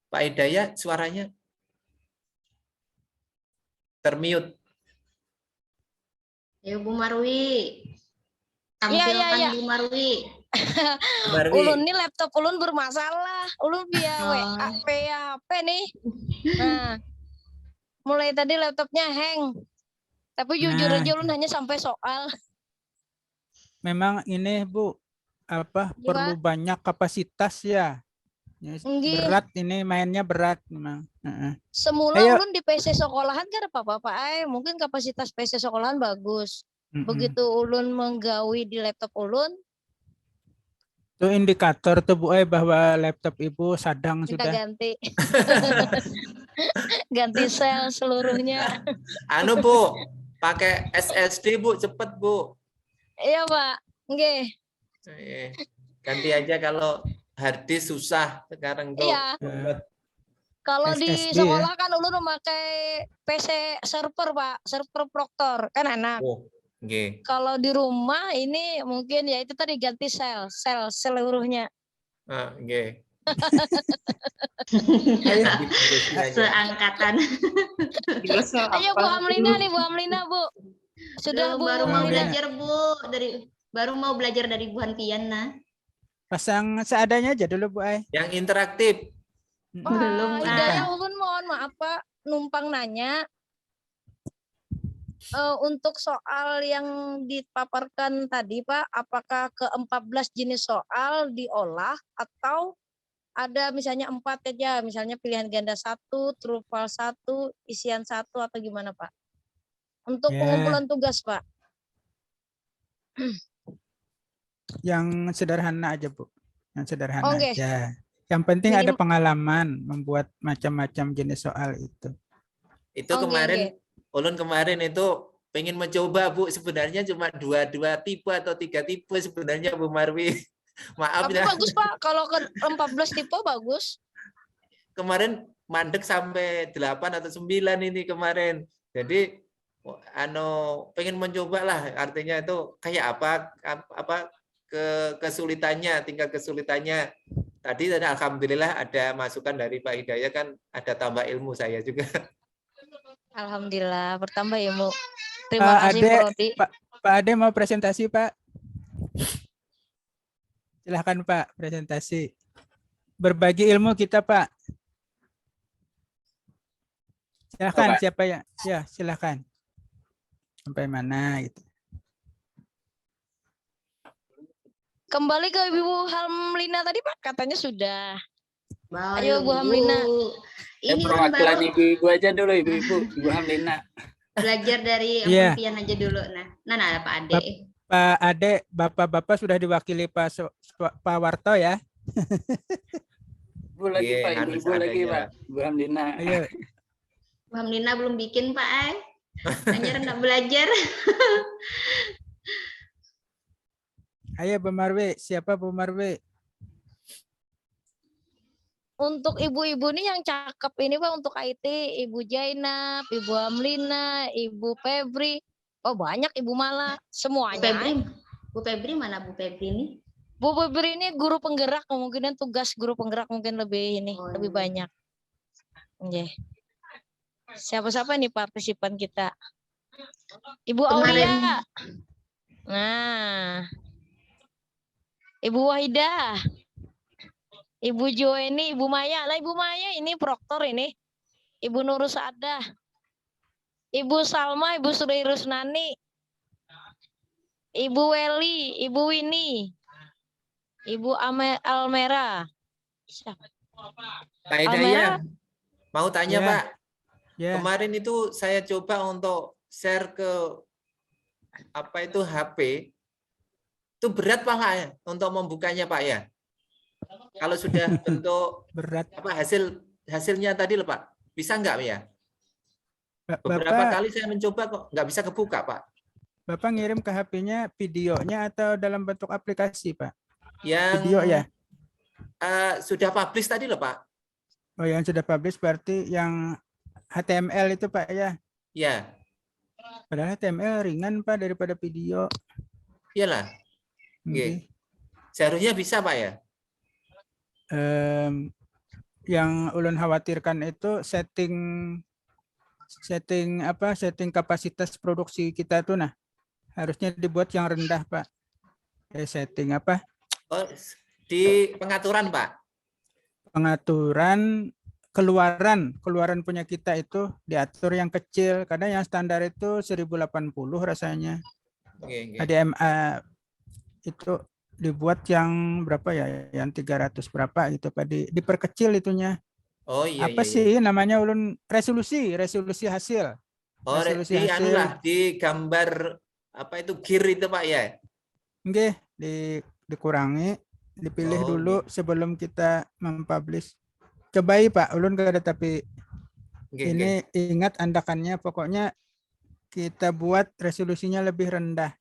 Pak Hidayah, suaranya termute. Ayo Bu Marwi. Iya. Tampilkan Bu Marwi. Ulun nih laptop ulun bermasalah. Ulun via WA, PHP nih. Nah, mulai tadi laptopnya hang. Tapi jujur Nah, aja ulun hanya sampai soal. memang ini Bu perlu banyak kapasitas ya. Nggih. Berat ini mainnya berat memang. Semula Ayo. ulun di PC sekolahan kan apa-apa mungkin kapasitas PC sekolahan bagus. Begitu ulun menggawi di laptop ulun, itu indikator tuh Bu bahwa laptop Ibu sadang kita sudah. ganti. Ganti sel seluruhnya. Bu, pakai SSD Bu, cepet Bu. Iya Pak, nggih. Ganti aja kalau hard disk susah sekarang tuh. Iya. Kalau di SSD sekolah kan ulun memakai PC server Pak, server Proctor kan enak. Oh, nggih. Kalau di rumah ini mungkin ya itu tadi ganti sel seluruhnya. Nggih. Seangkatan. Ayo Bu Hamlina nih, Bu Hamlina Bu. Sudah Bu baru mau Hamlina. belajar Bu baru mau belajar dari Bu Hantiana. Pasang seadanya aja dulu Bu Yang interaktif. Belum Hidayah ulun mohon maaf Pak, numpang nanya. Untuk soal yang dipaparkan tadi Pak, apakah ke-14 jenis soal diolah atau ada misalnya 4 aja, misalnya pilihan ganda 1, true false 1, isian 1 atau gimana Pak? Untuk pengumpulan tugas Pak. Yang sederhana aja Bu, yang sederhana aja. Yang penting ada pengalaman membuat macam-macam jenis soal itu. Itu ulun kemarin itu pengen mencoba Bu, sebenarnya cuma dua tipe atau 3 tipe sebenarnya Bu Marwi. Maaf tapi ya. Bagus Pak, kalau ke 14 tipe bagus. Kemarin mandek sampai 8 atau 9 ini kemarin. Jadi pengen mencoba lah, artinya itu kayak apa kesulitannya, tingkat kesulitannya. Tadi alhamdulillah ada masukan dari Pak Hidayah, kan ada tambah ilmu saya juga. Alhamdulillah bertambah ilmu. Terima kasih Prodi. Pak Ade mau presentasi Pak. Silahkan Pak presentasi. Berbagi ilmu kita Pak. Silahkan siapa ya? Ya silahkan. Sampai mana gitu. Kembali ke Ibu Hamlina tadi Pak, katanya sudah. Ayo Bu Hamlina. Ini perwakilan ibu-ibu aja dulu, Ibu Hamlina. Belajar dari impian aja dulu. Nah Pak Ade. Pak Ade, Bapak-bapak sudah diwakili Pak Warto ya. Bu lagi Pak, Ibu lagi Pak. Bu Hamlina. Ayo. Bu Hamlina belum bikin Pak. Hanya rendah belajar. Ayo Bu Marwi, siapa Bu Marwi? Untuk ibu-ibu nih yang cakep ini Pak, untuk IT, Ibu Jainab, Ibu Hamlina, Ibu Febri. Oh banyak Ibu Mala, Bu semuanya. Febri, Bu Febri mana Bu Febri ini? Bu Febri ini guru penggerak, kemungkinan tugas guru penggerak mungkin lebih ini, Oh, lebih iya. banyak. Oke. Siapa-siapa nih partisipan kita? Ibu Kemarin Aulia. Nah, Ibu Wahidah. Ibu Joeni, Ibu Maya. Lah Ibu Maya ini proktor ini. Ibu Nurus Adah. Ibu Salma, Ibu Sri Rusnani. Ibu Weli, Ibu Winnie. Ibu Almera. Siapa? Pak Almera? Hidayah, mau tanya Ya. Pak. Ya, Kemarin itu saya coba untuk share ke apa itu HP. Itu berat Pak ya untuk membukanya Pak ya. Kalau sudah bentuk berat. apa hasilnya tadi loh Pak. Bisa nggak ya? Beberapa Bapak, kali saya mencoba kok nggak bisa kebuka Pak. Bapak ngirim ke HP-nya videonya atau dalam bentuk aplikasi, Pak? Yang Video ya? sudah publish tadi loh Pak. Oh, yang sudah publish berarti yang HTML itu, Pak ya? Ya, Padahal HTML ringan, Pak, daripada video. iyalah. Oke. Oke. Seharusnya bisa Pak ya. Yang ulun khawatirkan itu setting kapasitas produksi kita tuh, nah harusnya dibuat yang rendah, Pak. Setting apa? Oh, di pengaturan Pak. Pengaturan keluaran punya kita itu diatur yang kecil, kadang yang standar itu 1080 rasanya. Oke, oke. HDMI itu dibuat yang berapa ya, yang 300 berapa gitu Pak, diperkecil itunya. Oh iya Apa iya. sih namanya ulun, resolusi hasil. Oh, Resolusi di hasil. anulah di gambar apa itu gear itu Pak ya. Nggih, dikurangi, dipilih Oh, dulu sebelum kita mempublish. Cobai Pak, ulun gak ada, tapi Oke, ini ingat andakannya, pokoknya kita buat resolusinya lebih rendah.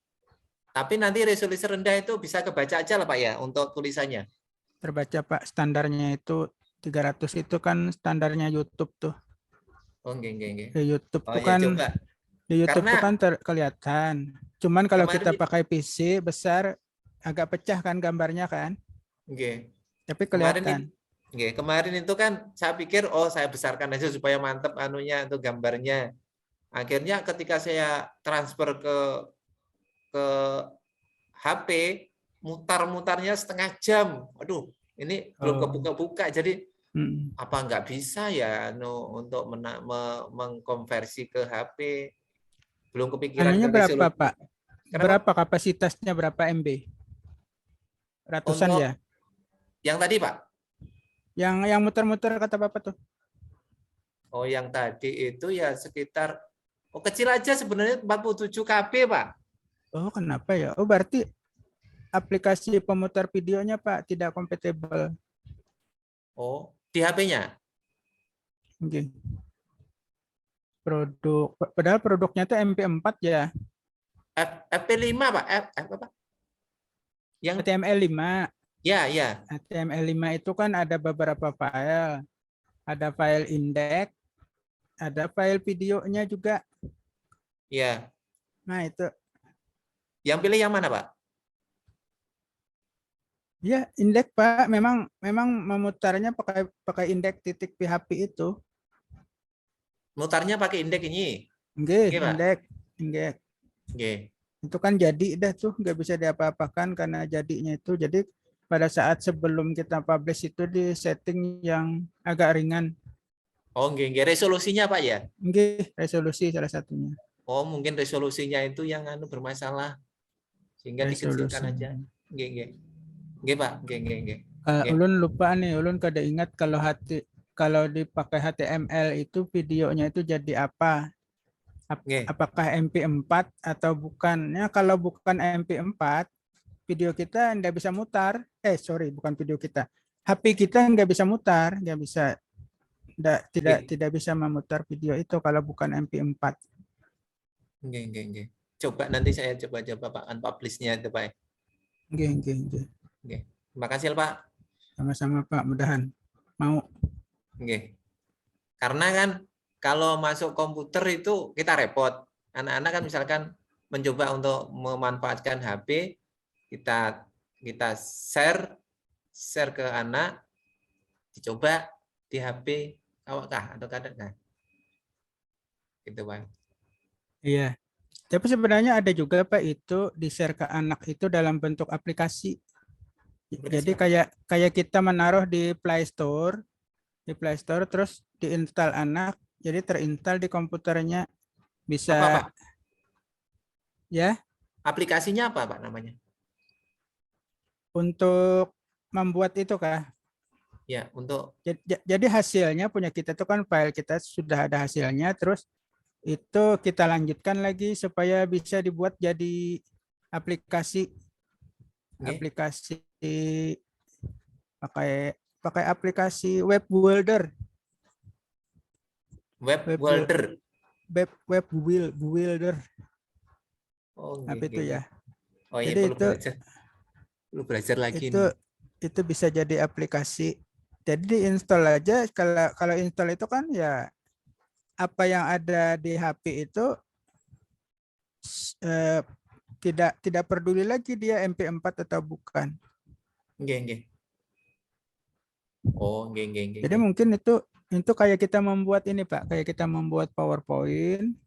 Tapi nanti resolusi rendah itu bisa kebaca aja lah Pak ya untuk tulisannya. Terbaca Pak, standarnya itu 300 itu kan standarnya YouTube tuh. Oh, oke. Di YouTube Oh tuh ya kan, coba. di YouTube tuh kan kelihatan. Cuman kalau Kemarin kita pakai PC besar agak pecah kan gambarnya kan. Oke. Tapi kelihatan. Kemarin itu kan saya pikir saya besarkan aja supaya mantep anunya itu gambarnya. Akhirnya ketika saya transfer ke HP, mutar-mutarnya setengah jam. Aduh, ini belum kebuka-buka. Jadi apa nggak bisa ya untuk mengkonversi ke HP? Belum kepikiran Anunya ke berapa resolusi. Pak? Berapa kapasitasnya, berapa MB? Ratusan Untuk ya? Yang tadi Pak? Yang muter-muter kata Bapak tuh? Oh, yang tadi itu ya sekitar kecil aja sebenarnya 47 KB Pak. Oh, kenapa ya? Oh, berarti aplikasi pemutar videonya Pak tidak kompatibel. Oh, di HP-nya? Oke. Padahal produknya itu MP4 ya. FP5 Pak? apa? Yang HTML5. Ya. HTML5 itu kan ada beberapa file. Ada file indeks, ada file videonya juga. Ya. Nah, itu. Yang pilih yang mana, Pak? Ya, indeks Pak. Memang memutarnya pakai indeks .php itu. Mutarnya pakai indeks ini. Nggih, Oke, Pak. indeks. Oke. Itu kan jadi dah tuh, nggak bisa diapa-apakan karena jadinya itu. Jadi pada saat sebelum kita publish itu di setting yang agak ringan. Oh, nggih. Resolusinya Pak ya? Nggih, resolusi salah satunya. Oh, mungkin resolusinya itu yang bermasalah. Sehingga dikecilkan aja. Nggih. Nggih, Pak. Nggih. Ulun lupa nih, ulun kada ingat kalau dipakai HTML itu videonya itu jadi apa? Apakah MP4 atau bukan? Ya, kalau bukan MP4, video kita nggak bisa mutar. Bukan video kita. HP kita nggak bisa mutar, nggak bisa. Tidak bisa memutar video itu kalau bukan MP4. Nggih. Coba nanti saya coba Pak unpublish-nya itu Pak. Nggih. Terima kasih Pak. Sama-sama Pak, mudahan mau. Nggih. Karena kan kalau masuk komputer itu kita repot. Anak-anak kan misalkan mencoba untuk memanfaatkan HP, kita share ke anak, dicoba di HP awak atau kadang gitu Pak. Iya. Tapi sebenarnya ada juga Pak itu di-share ke anak itu dalam bentuk aplikasi. Jadi kayak kita menaruh di Play Store, terus diinstal anak, jadi terinstall di komputernya bisa. Apa Pak? Ya. Aplikasinya apa Pak namanya? Untuk membuat itu kah? Ya, untuk. Jadi hasilnya punya kita itu kan file kita sudah ada hasilnya, terus itu kita lanjutkan lagi supaya bisa dibuat jadi aplikasi. Aplikasi pakai aplikasi web builder. Web builder. Oh, apa itu ya? Oh iya, jadi perlu belajar lagi itu bisa jadi aplikasi. Jadi diinstal aja. Kalau install itu kan ya apa yang ada di HP itu tidak peduli lagi dia MP4 atau bukan. Oh, Jadi mungkin itu kayak kita membuat ini Pak, kayak kita membuat PowerPoint,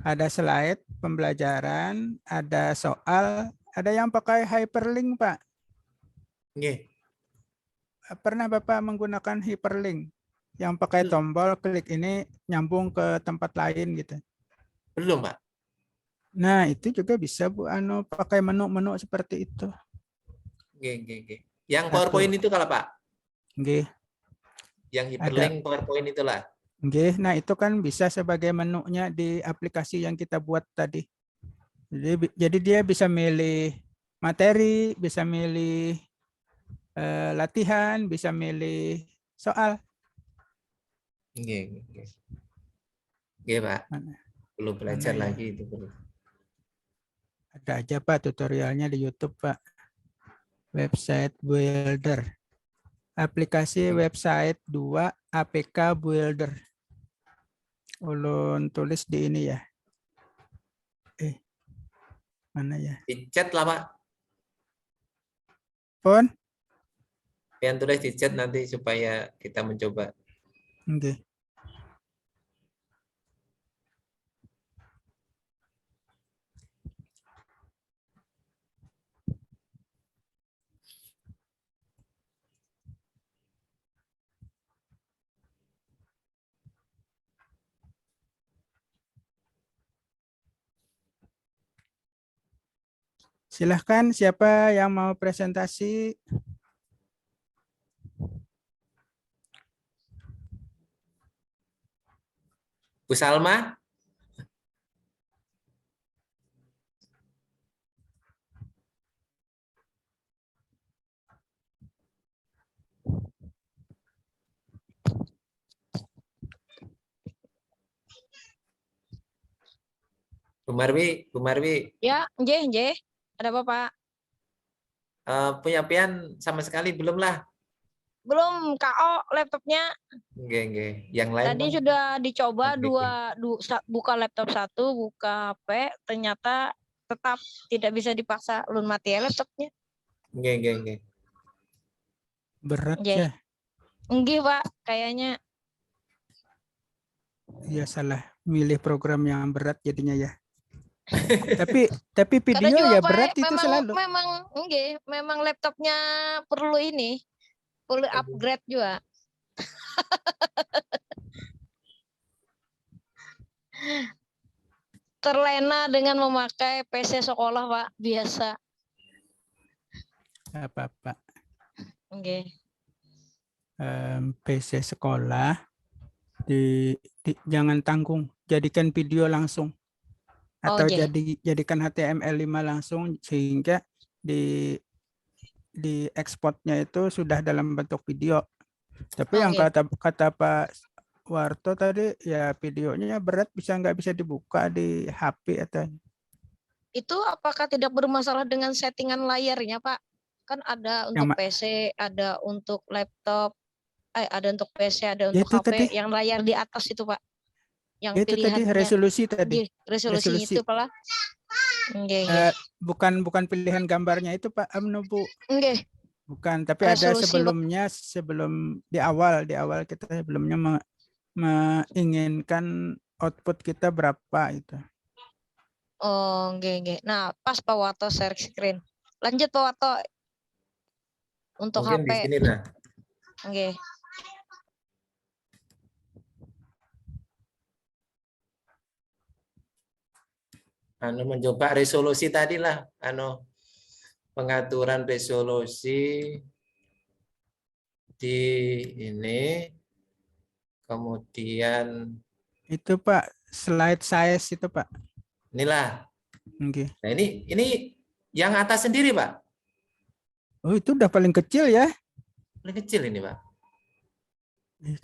ada slide pembelajaran, ada soal, ada yang pakai hyperlink Pak. Pernah Bapak menggunakan hyperlink yang pakai tombol klik ini nyambung ke tempat lain gitu? Belum Pak. Nah itu juga bisa Bu, pakai menu-menu seperti itu. Yang PowerPoint itu kalau Pak? Yang hyperlink PowerPoint itulah. Nah itu kan bisa sebagai menunya di aplikasi yang kita buat tadi. Jadi dia bisa milih materi, bisa milih latihan, bisa milih soal. Pak. Perlu belajar lagi itu perlu. Ada aja Pak tutorialnya di YouTube Pak. Website builder. Aplikasi website 2 APK builder. Ulun tulis di ini ya. Mana ya? Di chat lah Pak. Pon? Yang tulis di chat nanti supaya kita mencoba. Silahkan siapa yang mau presentasi. Bu Salma. Bu Marwi. Ya, nje. Ada apa Pak? Punya pian sama sekali belum lah. Belum KO laptopnya. Yang lain tadi Bang? Sudah dicoba buka laptop satu, buka HP, ternyata tetap tidak bisa dipaksa, ulun mati ya laptopnya. Berat ya? Enggih Pak, kayaknya. Ya salah milih program yang berat jadinya ya. tapi video ya berat itu selalu. Memang laptopnya perlu upgrade juga. Terlena dengan memakai PC sekolah Pak, biasa. Apa-apa. PC sekolah jangan tanggung, jadikan video langsung. Atau jadikan HTML5 langsung sehingga di ekspornya itu sudah dalam bentuk video. Tapi yang kata Pak Warto tadi ya videonya berat, nggak bisa dibuka di HP atau. Itu apakah tidak bermasalah dengan settingan layarnya Pak? Kan ada untuk PC, ada untuk laptop, ada untuk PC, ada untuk HP, yang layar di atas itu Pak. Yang itu tadi resolusi tadi. Resolusinya itu Pak. Nggih, nggih. Bukan pilihan gambarnya itu Pak Amnu Bu. Nggih. Bukan, tapi ada Resolusi, Pak. sebelumnya, sebelum di awal kita sebelumnya menginginkan output kita berapa itu. Oh, nggih, nggih. Nah, pas Pak Wato share screen. Lanjut Pak Wato. Untuk Mungkin HP. di sini nah. Nggih. Mencoba resolusi tadi lah, pengaturan resolusi di ini, kemudian Itu Pak slide size itu Pak. inilah. Oke. Nah ini yang atas sendiri Pak, Oh itu udah paling kecil ya? paling kecil ini Pak.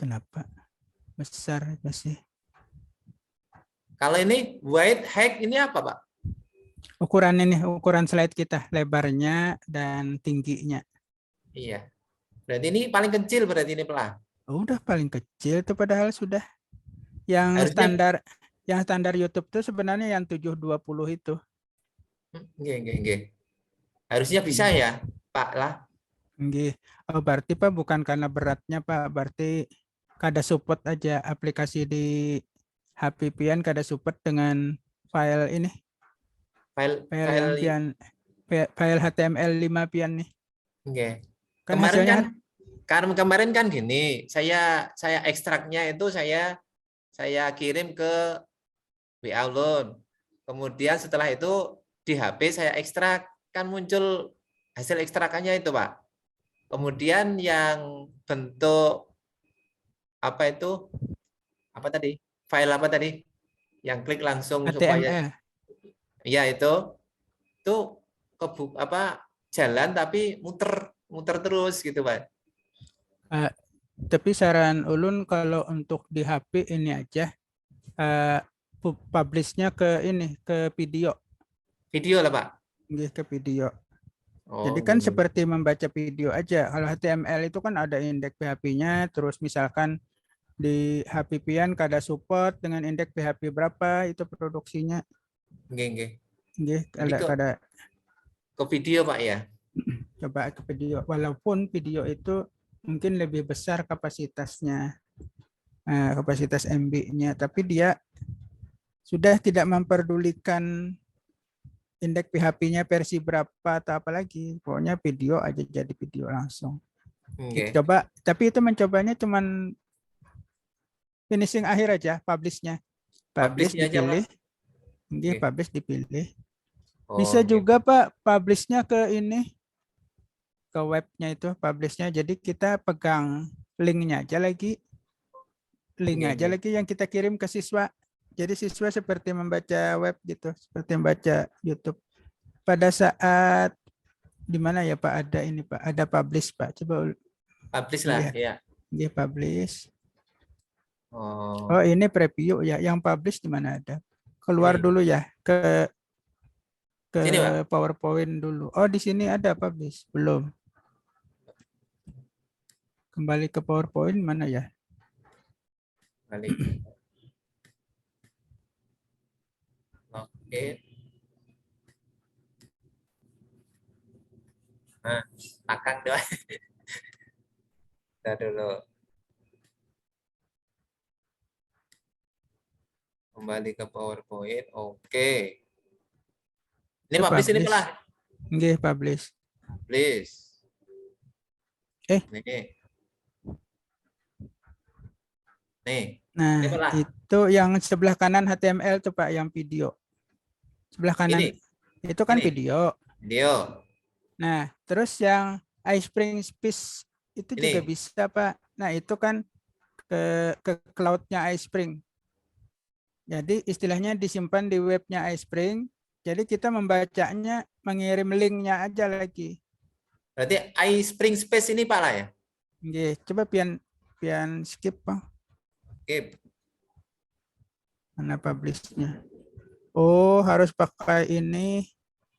Kenapa? Besar masih. Kalau ini white height ini apa Pak? Ukuran slide kita, lebarnya dan tingginya. Iya. Berarti ini paling kecil berarti ini Pak. Oh, udah paling kecil itu padahal sudah. Yang standar YouTube tuh sebenarnya yang 720 itu. Nggih. Harusnya bisa ya, Pak lah. Nggih. Oh, berarti Pak bukan karena beratnya Pak, berarti kada support aja aplikasi di HP pian kada support dengan file ini. File yang pian file HTML5 pian nih. Nggih. Kan Kemarin kan gini, saya ekstraknya itu saya kirim ke WA Ulun. Kemudian setelah itu di HP saya ekstrak, kan muncul hasil ekstrakannya itu Pak. Kemudian yang bentuk apa itu? Apa tadi? File apa tadi? Yang klik langsung HTML. supaya ya itu jalan tapi muter terus gitu Pak. Tapi saran ulun kalau untuk di HP ini aja publish-nya ke video. Video lah Pak. Nggih, ke video. Oh, jadi kan gini. seperti membaca video aja. Kalau HTML itu kan ada indeks PHP-nya, terus misalkan di HP pian kada support dengan indeks PHP berapa itu produksinya. Nggih. Nggih, kada ke video Pak ya. Coba ke video, walaupun video itu mungkin lebih besar kapasitasnya, kapasitas MB-nya, tapi dia sudah tidak memperdulikan indeks PHP-nya versi berapa atau apa lagi, pokoknya video aja jadi video langsung. Okay. Coba, tapi itu mencobanya cuman finishing akhir aja, publish-nya. Publish dipilih, okay. Publish dipilih. Bisa juga Pak publish-nya ke ini, ke webnya itu publish-nya. Jadi kita pegang link-nya aja lagi, lagi yang kita kirim ke siswa. Jadi siswa seperti membaca web gitu, seperti membaca YouTube. Pada saat di mana ya Pak ada ini Pak, ada publish Pak. Coba publish lah ya. Dia publish. Oh ini preview ya, yang publish di mana ada? Keluar dulu ya ke sini, PowerPoint dulu. Oh di sini ada publish belum? Kembali ke PowerPoint mana ya? Balik. Oke. Nah, akan doang. Kita dulu. Kembali ke PowerPoint. Oke. Ini publish ini pelah. Nggih, publish. Publish. Nih. Nah, itu yang sebelah kanan HTML tuh Pak, yang video. Sebelah kanan ini. Itu kan video. Video. Nah, terus yang iSpring Space itu ini juga bisa Pak. Nah, itu kan ke cloud-nya iSpring. Jadi istilahnya disimpan di webnya iSpring. Jadi kita membacanya mengirim linknya aja lagi. Berarti iSpring Space ini Pak lah ya? Oke, coba pian skip Pak. Skip. Mana publish-nya? Oh, harus pakai ini,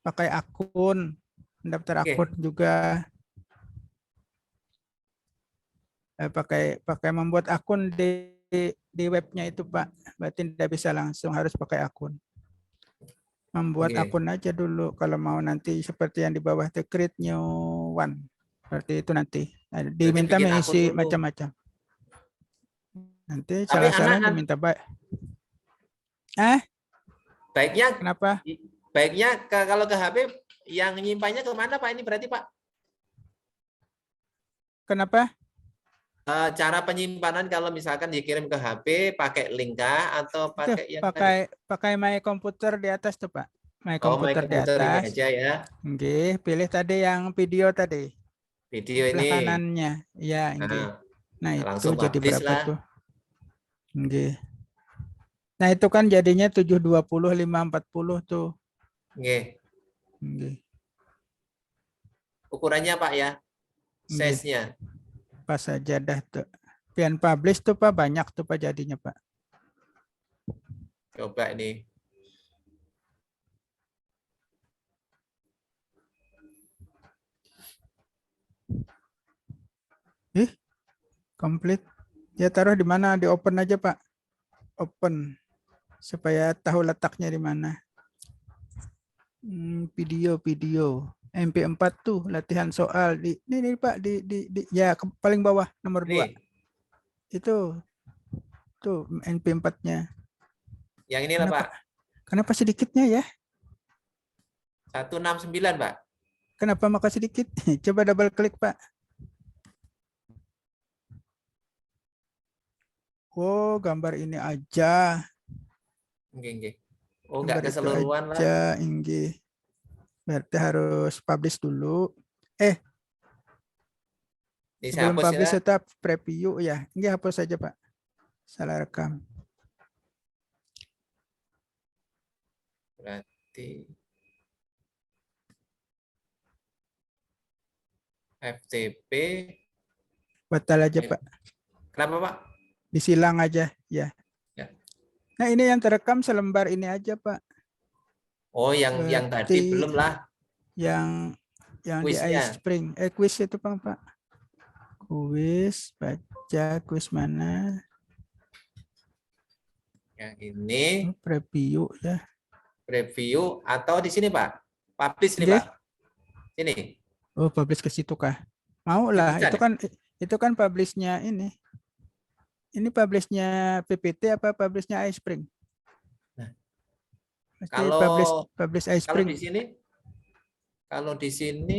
pakai akun, daftar akun juga. Pakai membuat akun di webnya itu Pak. Berarti tidak bisa langsung, harus pakai akun. membuat Oke. akun aja dulu kalau mau nanti seperti yang di bawah The Create New One. Seperti itu nanti. Diminta bikin akun mengisi dulu. macam-macam. Nanti Tapi salah-salah anak diminta baik. baiknya Kenapa? kalau ke HP yang nyimpannya kemana Pak ini berarti Pak? Kenapa? Cara penyimpanan kalau misalkan dikirim ke HP pakai link kah atau Itu pakai yang tadi? pakai My Computer di atas tuh, Pak. My Oh, My Computer di Computer ini atas. aja ya. Oke, pilih tadi yang video tadi. Video Sebelah ini. kanannya. Ya, oke. Nah, itu Langsung jadi publish berapa lah. tuh? Oke. Nah, itu kan jadinya 720 540 tuh. Oke. Oke. Ukurannya Pak ya. Oke. Size-nya. Pas saja dah tuh. Pian publish tuh Pak banyak tuh Pak jadinya Pak. Coba ini. Komplit. Ya taruh di mana? Di open aja Pak. Open. Supaya tahu letaknya di mana. Video. MP4 tuh latihan soal di ini Pak di ya paling bawah nomor 2. Ini. Itu tuh MP4-nya. Yang inilah Pak. Kenapa sedikitnya ya? 169 Pak. Kenapa maka sedikit? Coba double klik Pak. Oh, gambar ini aja. Oke. Oh, enggak Gambar itu keseluruhan lah. aja, Inggih. Berarti harus publish dulu. Ini saya Sebelum hapus publish ya. tetap preview ya. Ini hapus saja Pak. Salah rekam. Berarti FTP. Batal aja Pak. Kenapa Pak? Disilang aja ya. Ya. Nah ini yang terekam selembar ini aja Pak. Oh, yang tadi belum lah. Yang di Kuisnya. iSpring. Quiz itu Pak. Kuis, baca kuis mana? Yang ini Preview ya. preview atau di sini Pak. Publish nih Oke. Pak. Ini. Oh, publish ke situ kah? Mau lah, Bisa itu kan publishnya ini. Ini publishnya PPT apa publishnya iSpring? Nah, Pasti kalau publish kalau iSpring. di sini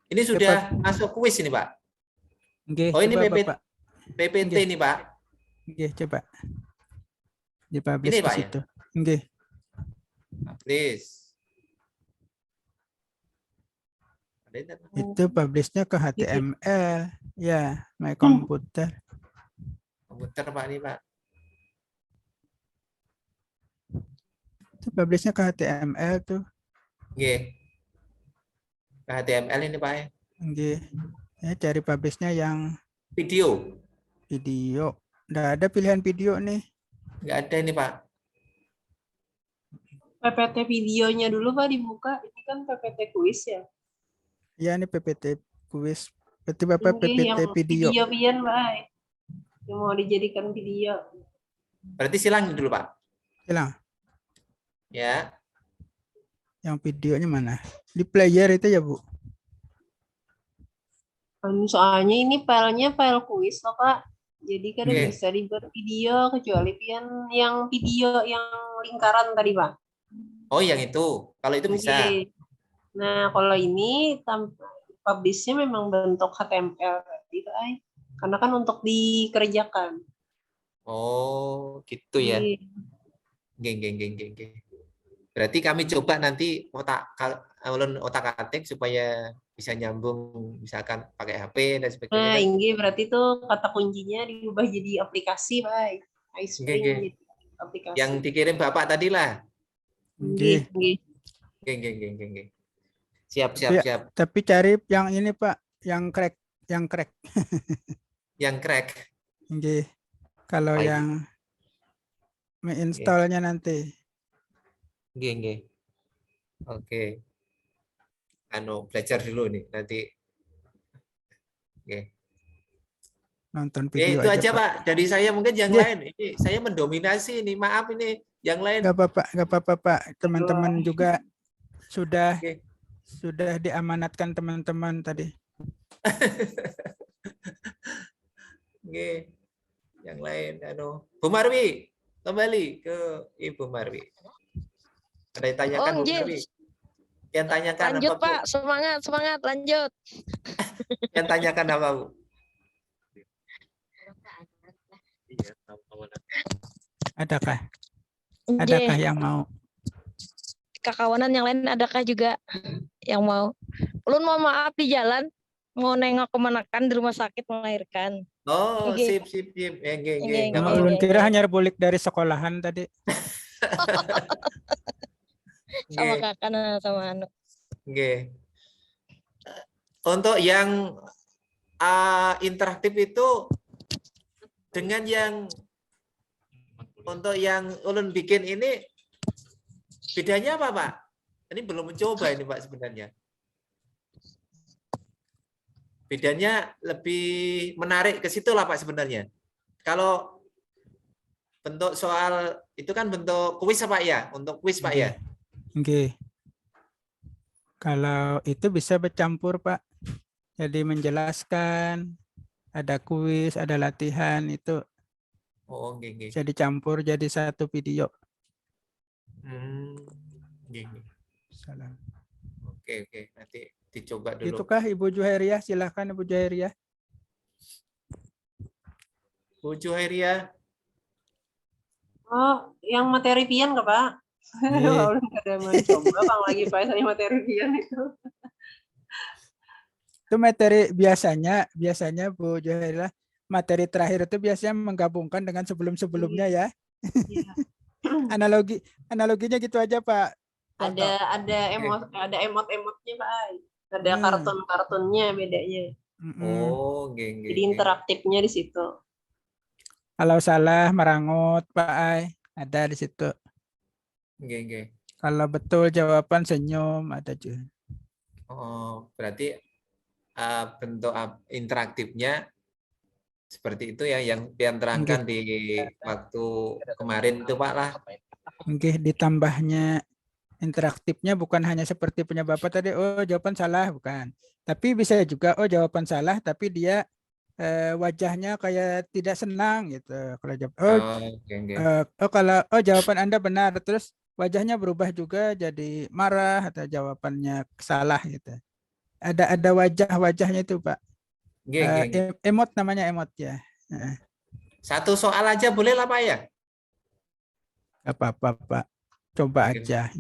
ini sudah masuk kuis ini Pak. Oke, Oh, ini coba, PPT Oke. ini Pak. Oke, coba. Dipublish Ini, ke Pak, ya? situ. Oke. Publish. Itu publishnya ke HTML. Ya, My Computer. Komputer Pak ini Pak. Itu publishnya ke HTML tuh. Oke. Ke HTML ini Pak ya. Oke. Ya, cari publishnya yang Video. video. Nggak ada pilihan video nih. Nggak ada ini Pak. PPT videonya dulu Pak dibuka. Ini kan PPT kuis ya. Ya, ini PPT kuis. Berarti Bapak PPT yang video. Video-pian Pak. Yang mau dijadikan video. Berarti silang dulu Pak. Hilang. Ya. Yang videonya mana? Di player itu ya, Bu? Soalnya ini filenya file kuis loh Kak. Jadi kan Oke. bisa dibuat video kecuali yang video yang lingkaran tadi Pak. Oh, yang itu. Kalau itu bisa. Oke. Nah, kalau ini publish-nya memang bentuk HTML berarti Pak. Karena kan untuk dikerjakan. Oh, gitu ya. Geng. Berarti kami coba nanti otak-atik supaya bisa nyambung, misalkan pakai HP dan sebagainya. Nah, kan? ini berarti tuh kata kuncinya diubah jadi aplikasi, Pak. iSpring jadi aplikasi. Yang dikirim Bapak tadi lah. Oke. Geng. Siap. Tapi cari yang ini, Pak, yang crack. Yang crack. Oke. Kalau Baik. yang menginstalnya nanti. Geng. Oke. Belajar dulu nih nanti. Oke. Nonton Ya, video itu aja, aja Pak. Pak. Dari saya mungkin yang Iya. lain. Ini saya mendominasi ini. Maaf ini yang lain. Gak apa-apa, Pak. Teman-teman juga sudah Oke. diamanatkan teman-teman tadi. Oke. Yang lain, Bu Marwi, kembali ke Ibu Marwi. Ada yang tanyakan Bu Jip. Marwi? Yang tanyakan Lanjut apa Bu? Pak, semangat, lanjut. Yang tanyakan apa Bu? Adakah Nggih. yang mau? Kakawanan yang lain adakah juga yang mau? Ulun mau maaf di jalan, mau nengok kemenakan di rumah sakit melahirkan. Oh, Nggih. sip. Nggih, Nggih, nggak Oh, apa-apa. ulun kira hanya bulik dari sekolahan tadi. Sama Nggih, kakak sama anu. nggih. Untuk yang interaktif itu dengan yang untuk yang ulun bikin ini bedanya apa Pak? Ini belum mencoba ini Pak sebenarnya. Bedanya lebih menarik ke situ lah Pak sebenarnya. Kalau bentuk soal itu kan bentuk kuis Pak ya, untuk kuis Pak ya. Oke. Kalau itu bisa bercampur, Pak. Jadi menjelaskan, ada kuis, ada latihan, itu Oh, nggih. bisa dicampur jadi satu video. Nggih. Salam. Oke. Nanti dicoba dulu. Itukah Ibu Juhairiah? Silahkan Ibu Juhairiah. Bu Juhairia. Oh, yang materi pian nggak Pak? Iya. Udah nggak ada mencoba Bang lagi Pak saya materi pian itu. Itu materi biasanya Bu Juhairiah, materi terakhir itu biasanya menggabungkan dengan sebelum-sebelumnya ya. Iya. Analoginya gitu aja Pak. Ada emot-emotnya Pak. Ada kartun-kartunnya bedanya. Oh, nggih. Jadi interaktifnya di situ. Kalau salah merangut Pak Ai, ada di situ. Nggih. Kalau betul jawaban senyum ada juga. Oh, berarti bentuk interaktifnya seperti itu ya yang pian terangkan di waktu kemarin itu Pak lah. Mungkin ditambahnya interaktifnya bukan hanya seperti punya Bapak tadi, oh jawaban salah, bukan. Tapi bisa juga, oh jawaban salah, tapi dia wajahnya kayak tidak senang gitu. Kalau kalau jawaban Anda benar, terus wajahnya berubah juga jadi marah atau jawabannya salah gitu. Ada wajah-wajahnya itu Pak. Emot namanya emot ya. Satu soal aja boleh lah Pak ya? Gak apa-apa Pak. Coba aja.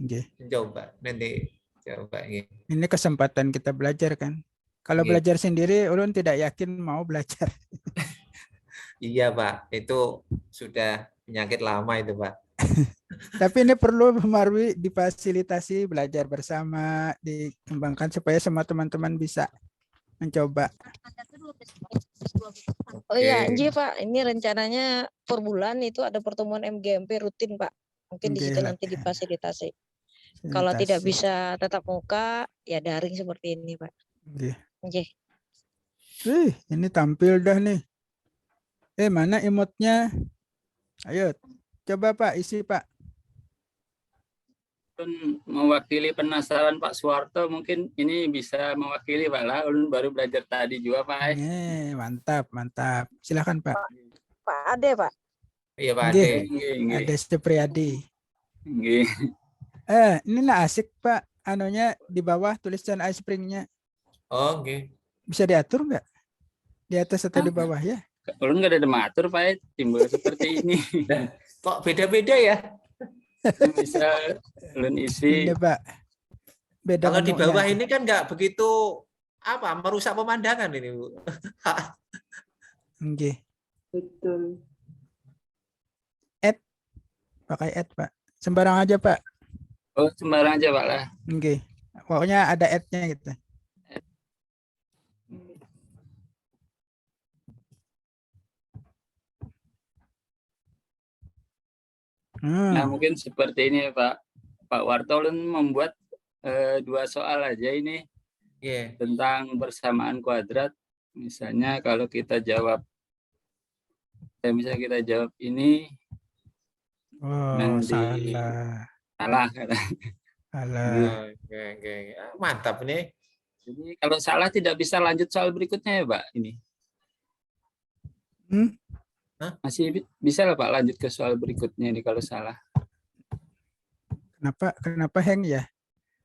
Coba nanti coba. Ini kesempatan kita belajar kan. Kalau belajar sendiri, ulun tidak yakin mau belajar. Iya Pak, itu sudah penyakit lama itu Pak. Tapi ini perlu Marwi difasilitasi belajar bersama, dikembangkan supaya semua teman-teman bisa mencoba. Oh iya, Pak, ini rencananya per bulan itu ada pertemuan MGMP rutin Pak. Mungkin di situ nanti difasilitasi. Kalau tidak bisa tatap muka, ya daring seperti ini Pak. Ini tampil dah nih. Mana emotnya? Ayo, coba Pak, isi Pak. Mewakili penasaran Pak Suwarto, mungkin ini bisa mewakili Pak lah. Ulun baru belajar tadi juga Pak. Mantap. Silakan Pak. Pak Ade Pak. Iya Pak Ade. Ade Supriyadi. Ini asik Pak. Anunya di bawah tulisan ice spring-nya. Oh, oke. Bisa diatur nggak? Di atas atau di bawah ya? Ulun nggak ada mengatur Pak, timbul seperti ini. Kok beda-beda ya? Bisa ulun isi. Ini Pak. Beda kalau di bawah menunya. ini kan nggak begitu merusak pemandangan ini Bu. Betul. Pakai Pak. Sembarang aja Pak. Oh, sembarang aja Pak lah. Pokoknya ada nya gitu. Nah, mungkin seperti ini Pak Warto membuat 2 soal aja ini tentang persamaan kuadrat. Misalnya kalau kita jawab Kayak misalnya kita jawab ini Oh, nanti salah. salah. Salah. Oke. Mantap nih. Jadi kalau salah tidak bisa lanjut soal berikutnya ya Pak ini. Masih bisa lah Pak lanjut ke soal berikutnya ini kalau salah. Kenapa hang ya?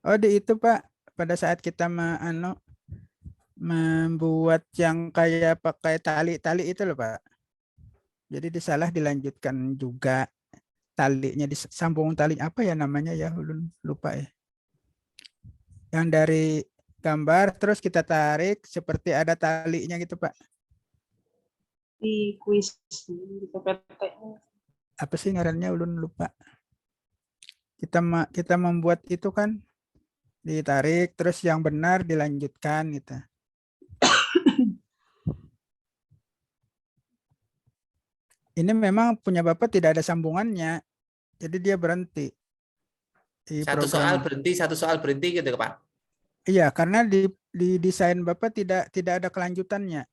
Oh, di itu Pak, pada saat kita membuat yang kayak pakai tali itu loh Pak. Jadi disalah dilanjutkan juga talinya, disambung tali apa ya namanya ya, lupa ya. Yang dari gambar terus kita tarik seperti ada talinya gitu Pak. Di kuis di PPT. Apa sih ngarannya, ulun lupa. Kita membuat itu kan ditarik terus yang benar dilanjutkan gitu. Ini memang punya Bapak tidak ada sambungannya. Jadi dia berhenti. Satu soal berhenti gitu Pak. Iya, karena di desain Bapak tidak ada kelanjutannya.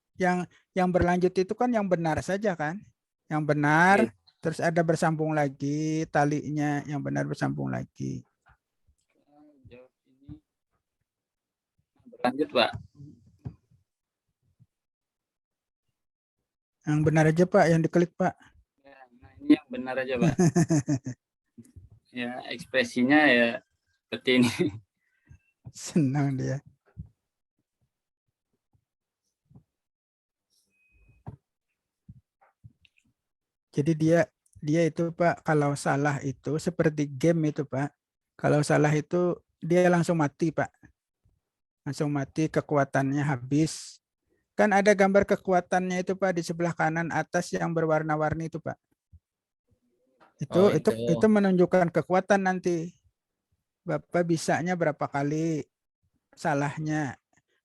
Yang berlanjut itu kan yang benar saja kan? Yang benar, terus ada bersambung lagi talinya, yang benar bersambung lagi. Lanjut Pak. Yang benar aja Pak, yang diklik Pak. Nah, ini yang benar aja Pak. Ya ekspresinya ya seperti ini. Senang dia. Jadi dia itu Pak, kalau salah itu seperti game itu Pak. Kalau salah itu dia langsung mati Pak. Langsung mati, kekuatannya habis. Kan ada gambar kekuatannya itu Pak di sebelah kanan atas yang berwarna-warni itu Pak. Itu menunjukkan kekuatan nanti. Bapak bisanya berapa kali salahnya.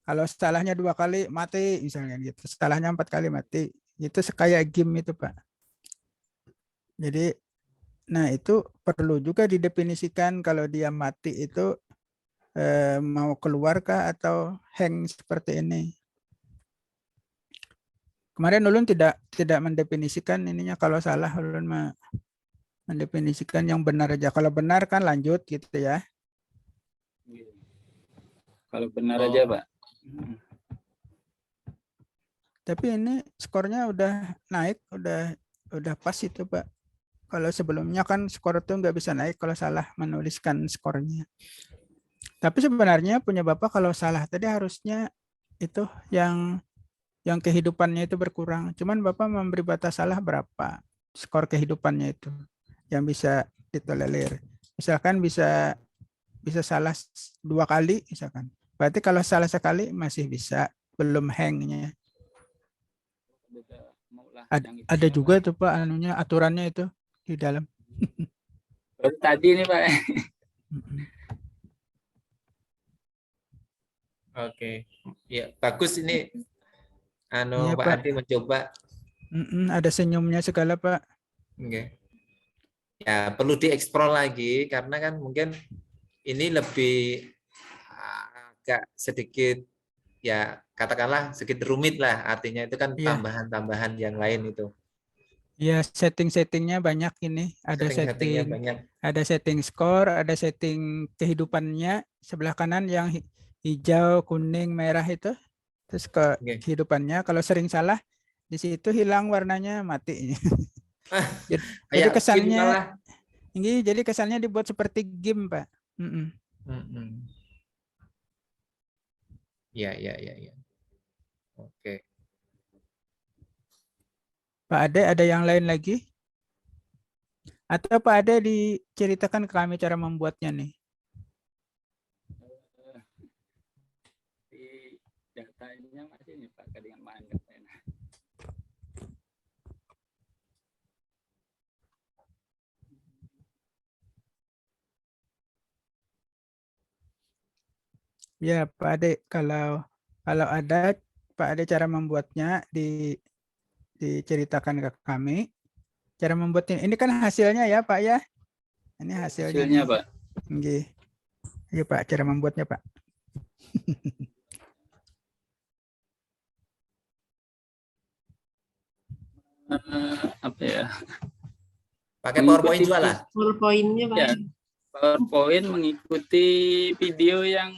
Kalau salahnya 2 kali mati misalnya gitu. Salahnya 4 kali mati. Itu kayak game itu Pak. Jadi nah itu perlu juga didefinisikan kalau dia mati itu mau keluarkah atau hang seperti ini. Kemarin ulun tidak mendefinisikan ininya, kalau salah ulun mendefinisikan yang benar aja. Kalau benar kan lanjut gitu ya. Kalau benar aja Pak. Tapi ini skornya udah naik, udah pas itu Pak. Kalau sebelumnya kan skor itu nggak bisa naik kalau salah menuliskan skornya. Tapi sebenarnya punya Bapak kalau salah tadi harusnya itu yang kehidupannya itu berkurang. Cuman Bapak memberi batas salah berapa skor kehidupannya itu yang bisa ditolerir. Misalkan bisa salah 2 kali misalkan. Berarti kalau salah sekali masih bisa, belum hangnya. Ada juga tuh Pak anunya, aturannya itu di dalam. Baru tadi nih Pak. Oke. Ya, bagus ini. Iya, Pak Adi mencoba. Ada senyumnya segala Pak. Oke. Ya, perlu dieksplor lagi karena kan mungkin ini lebih agak sedikit ya katakanlah sedikit rumit lah, artinya itu kan tambahan-tambahan yang lain itu. Ya, setting-settingnya banyak ini. Ada setting skor, ada setting kehidupannya sebelah kanan yang hijau, kuning, merah itu. Terus ke kehidupannya, kalau sering salah di situ hilang warnanya, mati. Jadi kesannya ini, jadi kesannya dibuat seperti game Pak. Ya. Oke. Pak Ade ada yang lain lagi? Atau Pak Ade diceritakan ke kami cara membuatnya nih? Datanya masih nih Pak, dengan mana datanya. Ya Pak Ade, kalau ada Pak Ade cara membuatnya diceritakan ke kami. Cara membuatnya ini kan hasilnya ya Pak ya. Ini hasilnya Pak. Nggih. Iya Pak, cara membuatnya Pak. apa ya? Pakai PowerPoint Mengikuti juga lah. PowerPoint-nya Pak. Ya, PowerPoint mengikuti video yang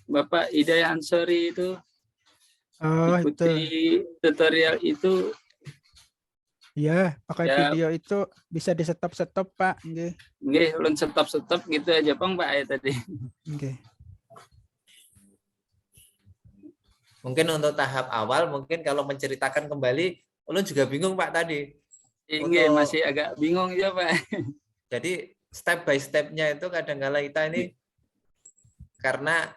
Bapak Hidayah Ansori itu, Oh, ikuti itu. tutorial itu. Ya, pakai Ya. video itu bisa di stop-stop, Pak. Nggih. Nggih, ulun stop gitu aja Bang Pak tadi. Nggih. Mungkin untuk tahap awal, mungkin kalau menceritakan kembali, ulun juga bingung Pak tadi. Nggih, masih agak bingung ya Pak. Jadi step by step-nya itu kadang-kala kita ini karena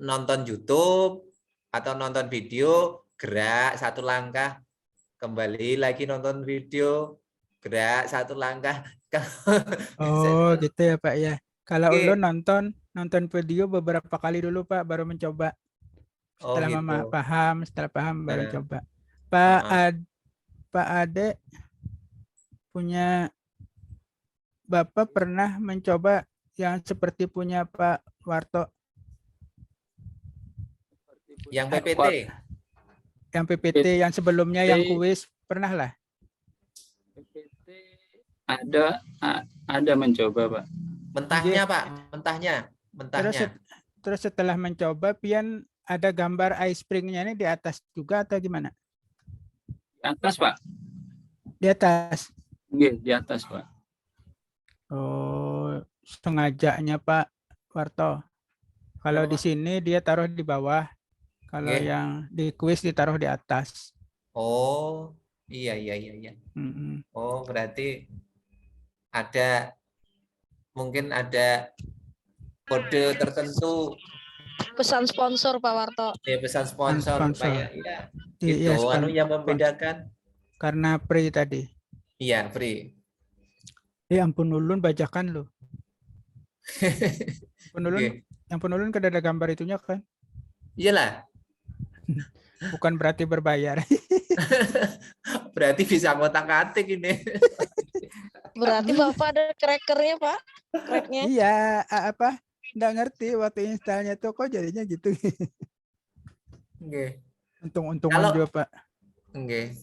nonton YouTube atau nonton video, gerak satu langkah, kembali lagi nonton video, gerak satu langkah. Oh, gitu ya Pak ya. Kalau Oke. ulun nonton video beberapa kali dulu Pak, baru mencoba. Oh, Setelah gitu. setelah paham baru Nah. coba. Heeh. Pak Ade punya Bapak pernah mencoba yang seperti punya Pak Warto, Yang PPT. yang PPT, yang sebelumnya yang kuis, pernah lah? PPT ada mencoba Pak. Mentahnya Pak, mentahnya. Terus setelah mencoba, pian ada gambar ice spring-nya ini di atas juga atau gimana? Di atas Pak. Di atas. Nggih, di atas Pak. Oh, sengajanya Pak Warto. Kalau di sini dia taruh di bawah. Kalau Nggih. yang di kuis ditaruh di atas. Oh, iya. Oh, berarti mungkin ada kode tertentu. Pesan sponsor Pak Warto. Ya, pesan sponsor. Kayak, ya, Iya, itu yang membedakan. Karena free tadi. Iya, free. Ampun ulun bajakan loh. Yang penulun kan ada gambar itunya kan? Iyalah. Bukan berarti berbayar. Berarti bisa ngotak-atik ini. Berarti Bapak ada crackernya Pak? Cracknya? Iya, apa? Nggak ngerti waktu installnya tuh kok jadinya gitu. Nggih. Untung-untungan juga Pak. Nggih.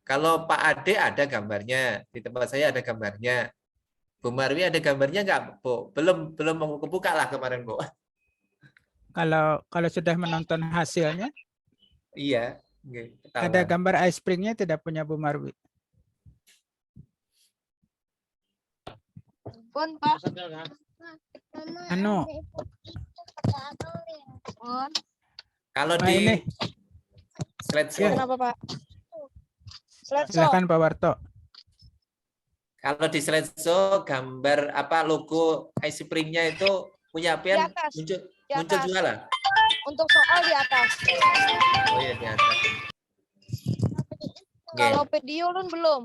Kalau Pak Ade ada gambarnya, di tempat saya ada gambarnya. Bu Marwi ada gambarnya nggak, Bu? Belum mau kebuka lah kemarin, Bu. Kalau sudah menonton hasilnya, Iya. Nggih, ada gambar ice spring-nya tidak punya Bu Marwi. Pun Pak. Anu. Kalau Nah, di ini. slideshow, Kenapa Pak? Silakan Pak Warto. kalau di slideshow gambar apa logo ice spring-nya itu punya Di pian atas. muncul atas. juga lah. Untuk soal di atas. Oh iya, di atas. Kalau video lu belum.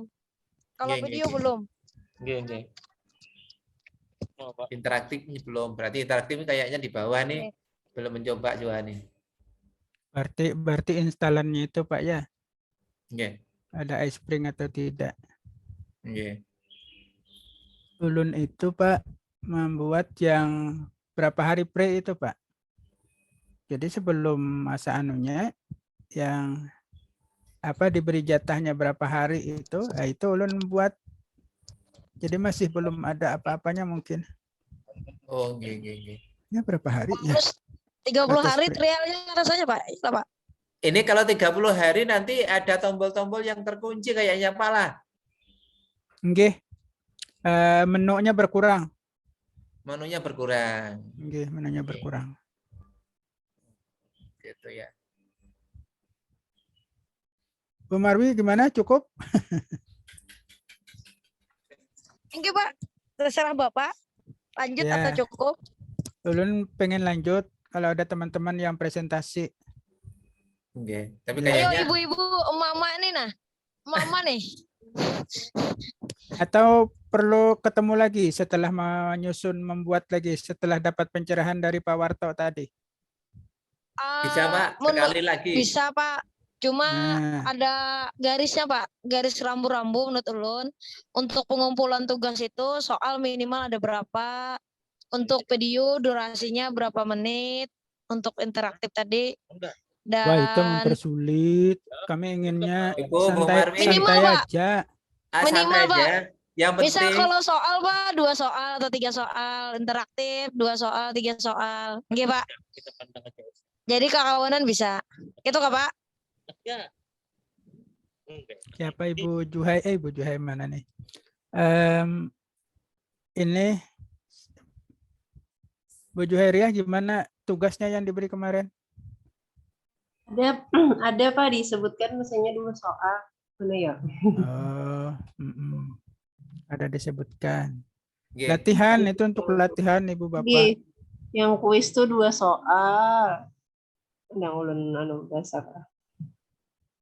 Kalau Nggih, video nggih. belum. Nggih. Interaktif ini belum. Berarti interaktif kayaknya di bawah nih. Belum mencoba juga nih. Berarti instalannya itu Pak ya? Nggih. Ada ice spring atau tidak? Nggih. Ulun itu Pak membuat yang berapa hari pre itu Pak. Jadi sebelum masa anunya yang apa diberi jatahnya berapa hari itu, itu ulun buat. Jadi masih belum ada apa-apanya mungkin. Oh, nggih. Ya berapa hari ya? Terus 30 hari Batas pre. trialnya rasanya Pak. Itu Pak. Ini kalau 30 hari nanti ada tombol-tombol yang terkunci kayaknya Pak lah. Nggih. Menunya berkurang. Menunya berkurang. Nggih, menunya berkurang. Gitu ya. Bu Marwi gimana? Cukup? Oke Pak. Terserah Bapak. Lanjut Ya. atau cukup? Ulun pengen lanjut kalau ada teman-teman yang presentasi. Oke. Tapi Ya. Ayo kayaknya ibu-ibu, emak-emak nih nah. Emak-emak nih. Atau perlu ketemu lagi setelah membuat lagi setelah dapat pencerahan dari Pak Warto tadi? bisa Pak sekali lagi. Bisa Pak. Cuma Nah, ada garisnya Pak. Garis rambu-rambu menurut ulun. Untuk pengumpulan tugas itu soal minimal ada berapa. Untuk video durasinya berapa menit. Untuk interaktif tadi Wah, itu Dan mempersulit. Kami inginnya Ibu, Bu santai Marwi, Minimal, santai Pak. aja. santai Minimal, Pak. aja. Yang Bisa penting kalau soal Pak 2 soal atau 3 soal interaktif, 2 soal 3 soal. Nggih, Pak. Jadi kakawanan bisa. Itu Kak, Pak? Siapa Ibu Juhai? Ibu Juhai mana nih? Ini Bu Juhairiah gimana tugasnya yang diberi kemarin? Ada Pak disebutkan misalnya 2 soal. Mana ya? Oh, ada disebutkan. Nggih. Latihan itu untuk latihan Ibu Bapak. Nggih. Yang kuis tuh 2 soal. Yang ulun dasar.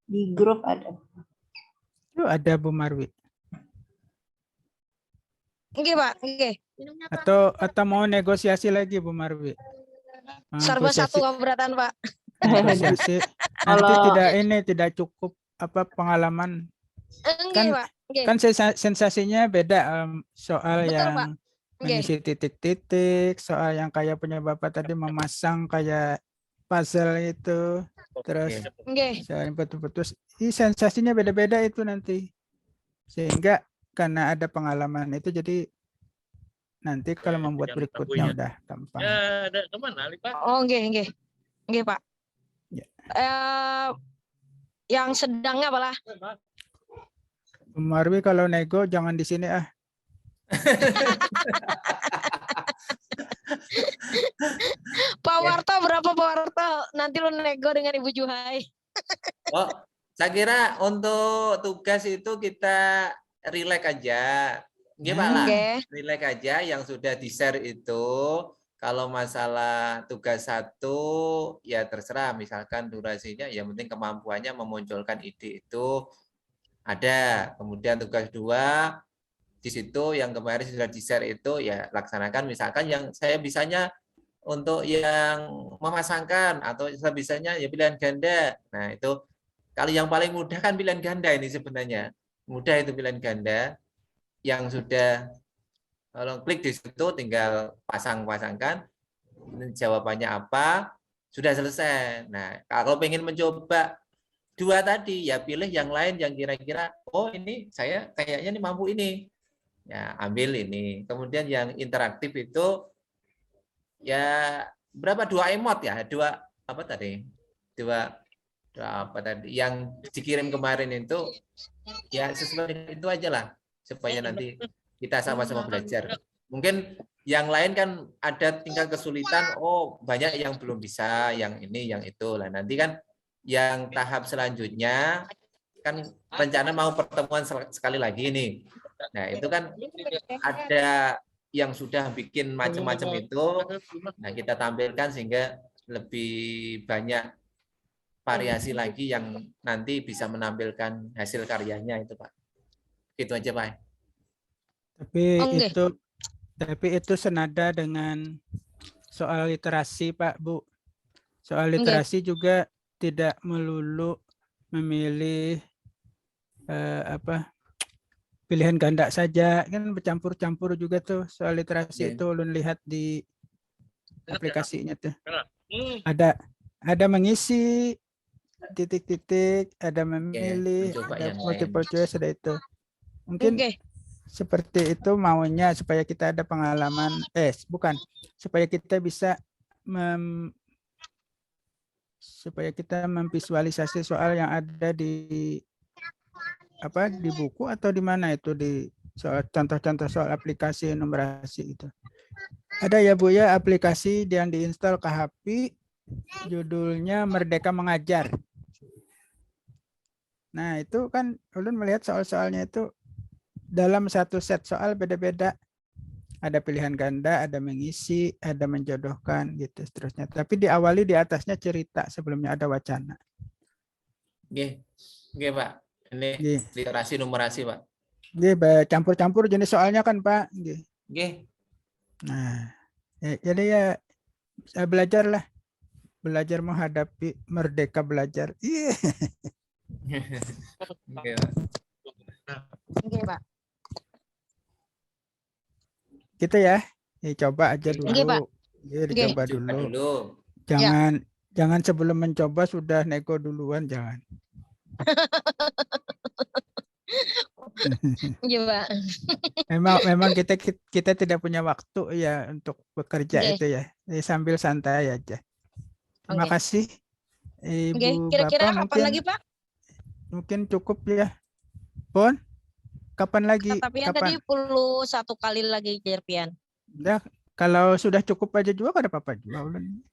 Di grup ada. Itu ada Bu Marwi. Nggih, Pak. Nggih. Atau mau negosiasi lagi Bu Marwi? Serba satu keberatan, Pak. Negosiasi. Nanti tidak cukup pengalaman. Nggih, Pak. Nggih. Kan sensasinya beda soal Betul, yang Pak. Nggih. mengisi titik-titik, soal yang kayak punya Bapak tadi memasang kayak puzzle itu, terus Nggih. soal yang putus-putus. Sensasinya beda-beda itu nanti. Sehingga karena ada pengalaman itu jadi nanti kalau membuat berikutnya udah gampang. Oh, nggih. Nggih, Pak. Ya. Yang sedangnya apalah? Bu Marwi kalau nego jangan di sini ah. Pak Warto berapa Pak Warto? Nanti lu nego dengan Ibu Juhai. Oh, saya kira untuk tugas itu kita relax aja. Nggih, Pak lah. Oke. Relax aja yang sudah di-share itu. Kalau masalah tugas 1 ya terserah, misalkan durasinya yang penting kemampuannya memunculkan ide itu ada. Kemudian tugas 2 di situ yang kemarin sudah di-share itu ya laksanakan, misalkan yang saya bisanya untuk yang memasangkan atau saya bisanya ya pilihan ganda. Nah, itu kalau yang paling mudah kan pilihan ganda ini sebenarnya. Mudah itu pilihan ganda yang sudah kalau klik di situ tinggal pasangkan jawabannya apa, sudah selesai. Nah, kalau pengen mencoba 2 tadi ya pilih yang lain yang kira-kira oh ini saya kayaknya ini mampu ini. Ya, ambil ini. Kemudian yang interaktif itu ya berapa 2 emot ya? 2 apa tadi? 2 apa tadi yang dikirim kemarin itu ya sesuai itu aja lah supaya nanti kita sama-sama belajar. Mungkin yang lain kan ada tingkat kesulitan, oh banyak yang belum bisa, yang ini, yang itu. Lah nanti kan yang tahap selanjutnya kan rencana mau pertemuan sekali lagi nih. Nah, itu kan ada yang sudah bikin macam-macam itu. Nah, kita tampilkan sehingga lebih banyak variasi lagi yang nanti bisa menampilkan hasil karyanya itu, Pak. Itu aja, Pak. Tapi itu senada dengan soal literasi, Pak, Bu. Soal literasi juga tidak melulu memilih pilihan ganda saja, kan bercampur-campur juga tuh soal literasi itu ulun lihat di aplikasinya tuh. Ada mengisi titik-titik, ada memilih, ada multiple choice, ada itu. Mungkin seperti itu maunya supaya kita ada pengalaman, supaya kita bisa supaya kita memvisualisasi soal yang ada di buku atau di mana itu di soal contoh-contoh soal aplikasi numerasi itu. Ada ya Bu ya aplikasi yang diinstal ke HP, judulnya Merdeka Mengajar. Nah, itu kan ulun melihat soal-soalnya itu dalam satu set soal beda-beda. Ada pilihan ganda, ada mengisi, ada menjodohkan gitu seterusnya. Tapi diawali di atasnya cerita sebelumnya ada wacana. Oke, Pak. Ini literasi numerasi, Pak. Campur-campur jenis soalnya kan, Pak. Oke. Nah, jadi ya saya belajarlah. Belajar menghadapi merdeka belajar. Iya. Oke, Pak. Oke, Pak. Gitu ya. Coba aja dulu. Oke, Pak. Dicoba dulu. Jangan sebelum mencoba sudah nego duluan, jangan. Iya, Pak. Memang kita tidak punya waktu ya untuk bekerja Oke. itu ya. Jadi sambil santai aja. Terima Oke. kasih Oke, Ibu kira-kira Bapak, kapan lagi, Pak? mungkin cukup ya. Pon, kapan lagi? Tapi yang tadi Kapan? perlu 1 kali lagi Jerpian. Ya, kalau sudah cukup aja juga ada apa-apa juga. Ulun.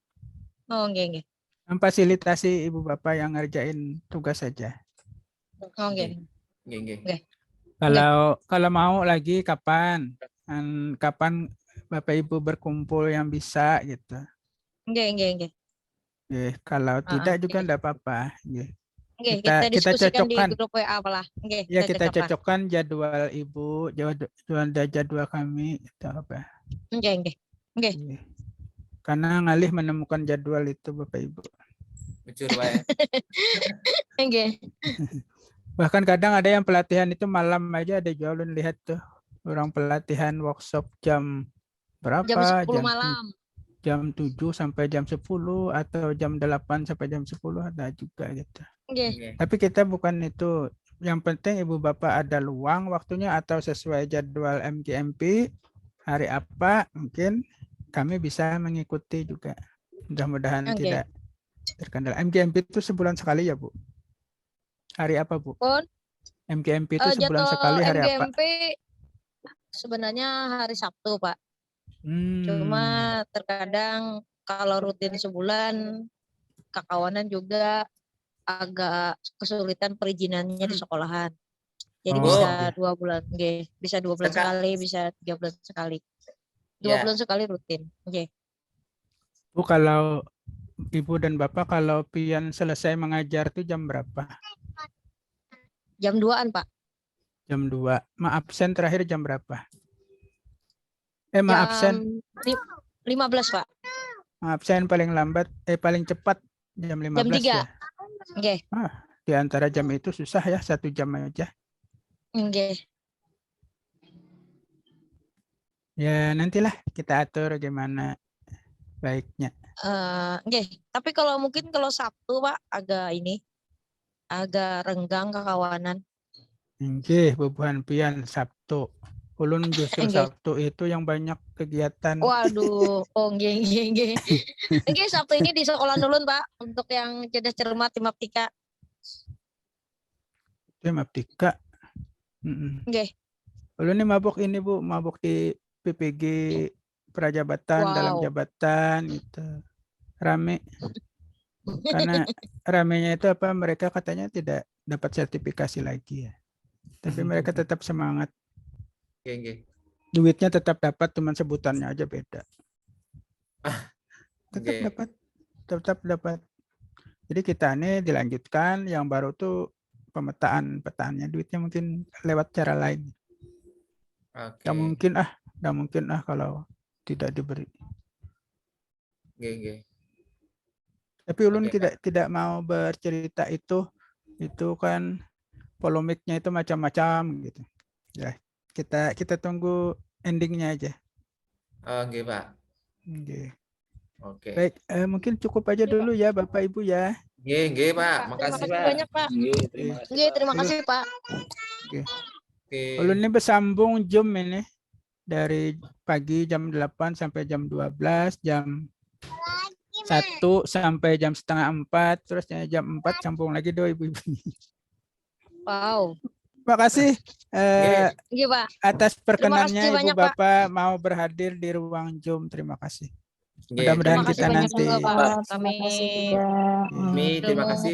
Oh, oke. Memfasilitasi Ibu Bapak yang ngerjain tugas saja. Oke. Nggih. Kalau mau lagi kapan? Kapan Bapak Ibu berkumpul yang bisa gitu. Oke. Kalau tidak juga oke. enggak apa-apa. Oke, Kita diskusikan di cocokkan. grup WA apalah. Oke, Ya, kita cocokkan. cocokkan jadwal Ibu, jadwal kami itu apa. Oke. Iya. Karena ngalih menemukan jadwal itu Bapak Ibu. Jujur Pak ya. Oke. Bahkan kadang ada yang pelatihan itu malam aja, ada juga ulun lihat tuh. Orang pelatihan workshop jam berapa? Jam 10 malam. Jam 7 sampai jam 10 atau jam 8 sampai jam 10 ada juga gitu. Oke. Tapi kita bukan itu. Yang penting Ibu Bapak ada luang waktunya atau sesuai jadwal MGMP hari apa mungkin kami bisa mengikuti juga. Mudah-mudahan Oke. tidak terkendala. MGMP itu sebulan sekali ya Bu? Hari apa Bu? Pon, MGMP itu sebulan sekali hari apa? MGMP sebenarnya hari Sabtu, Pak. Hmm. Cuma terkadang kalau rutin sebulan, kekawanan juga agak kesulitan perizinannya di sekolahan. Jadi Oh. bisa 2 bulan, oke. Bisa 2 bulan Seka- sekali, bisa 3 bulan sekali. 2 Ya. bulan sekali rutin. Oke. Bu, kalau Ibu dan Bapak kalau pian selesai mengajar itu jam berapa? Jam 2-an, Pak. Jam 2. Absen terakhir jam berapa? Jam Absen. 15, Pak. Absen paling lambat, paling cepat jam 15 Jam 3. ya. Oke. Di antara jam itu susah ya, 1 jam aja. Oke. Ya nantilah kita atur gimana baiknya. Oke. Tapi kalau mungkin kalau Sabtu, Pak, agak renggang kekawanan. Nggih, bebuhan pian Sabtu. Ulun justru Nggih. Sabtu itu yang banyak kegiatan. Waduh, nggih. Oke, Sabtu ini di sekolah dulu, Pak, untuk yang cerdas cermat di Maptika. Maptika. Oke. Ulun ini mabuk di PPG Prajabatan, Wow. dalam jabatan gitu. Rame. Karena ramenya itu apa, mereka katanya tidak dapat sertifikasi lagi ya. Tapi mereka tetap semangat. Oke. Duitnya tetap dapat, cuman sebutannya aja beda. Tetap dapat. Jadi kita ini dilanjutkan, yang baru tuh petaannya duitnya mungkin lewat cara lain. Oke. Nggak mungkin kalau tidak diberi. Oke. Tapi ulun Oke, tidak mau bercerita itu kan polemiknya itu macam-macam gitu. Ya, kita tunggu endingnya aja. Oke, Pak. Oke. Baik, mungkin cukup aja dulu ya Bapak Ibu ya. Nggih, Pak. Terima Makasih, kasih Pak. banyak, Pak. Nggih, Terima kasih, Pak. Oke. Ulun ini bersambung Zoom ini dari pagi jam 8 sampai jam 12, jam 1 sampai jam setengah 4, terus jam 4 sambung lagi Ibu-ibu. Wow. Terima kasih Iya, Pak. atas perkenannya Ibu banyak, Pak. Bapak mau berhadir di ruang Zoom. Terima kasih. Nggih, Mudah-mudahan Terima kasih kita banyak nanti. juga, Pak. Terima kasih juga. terima kasih.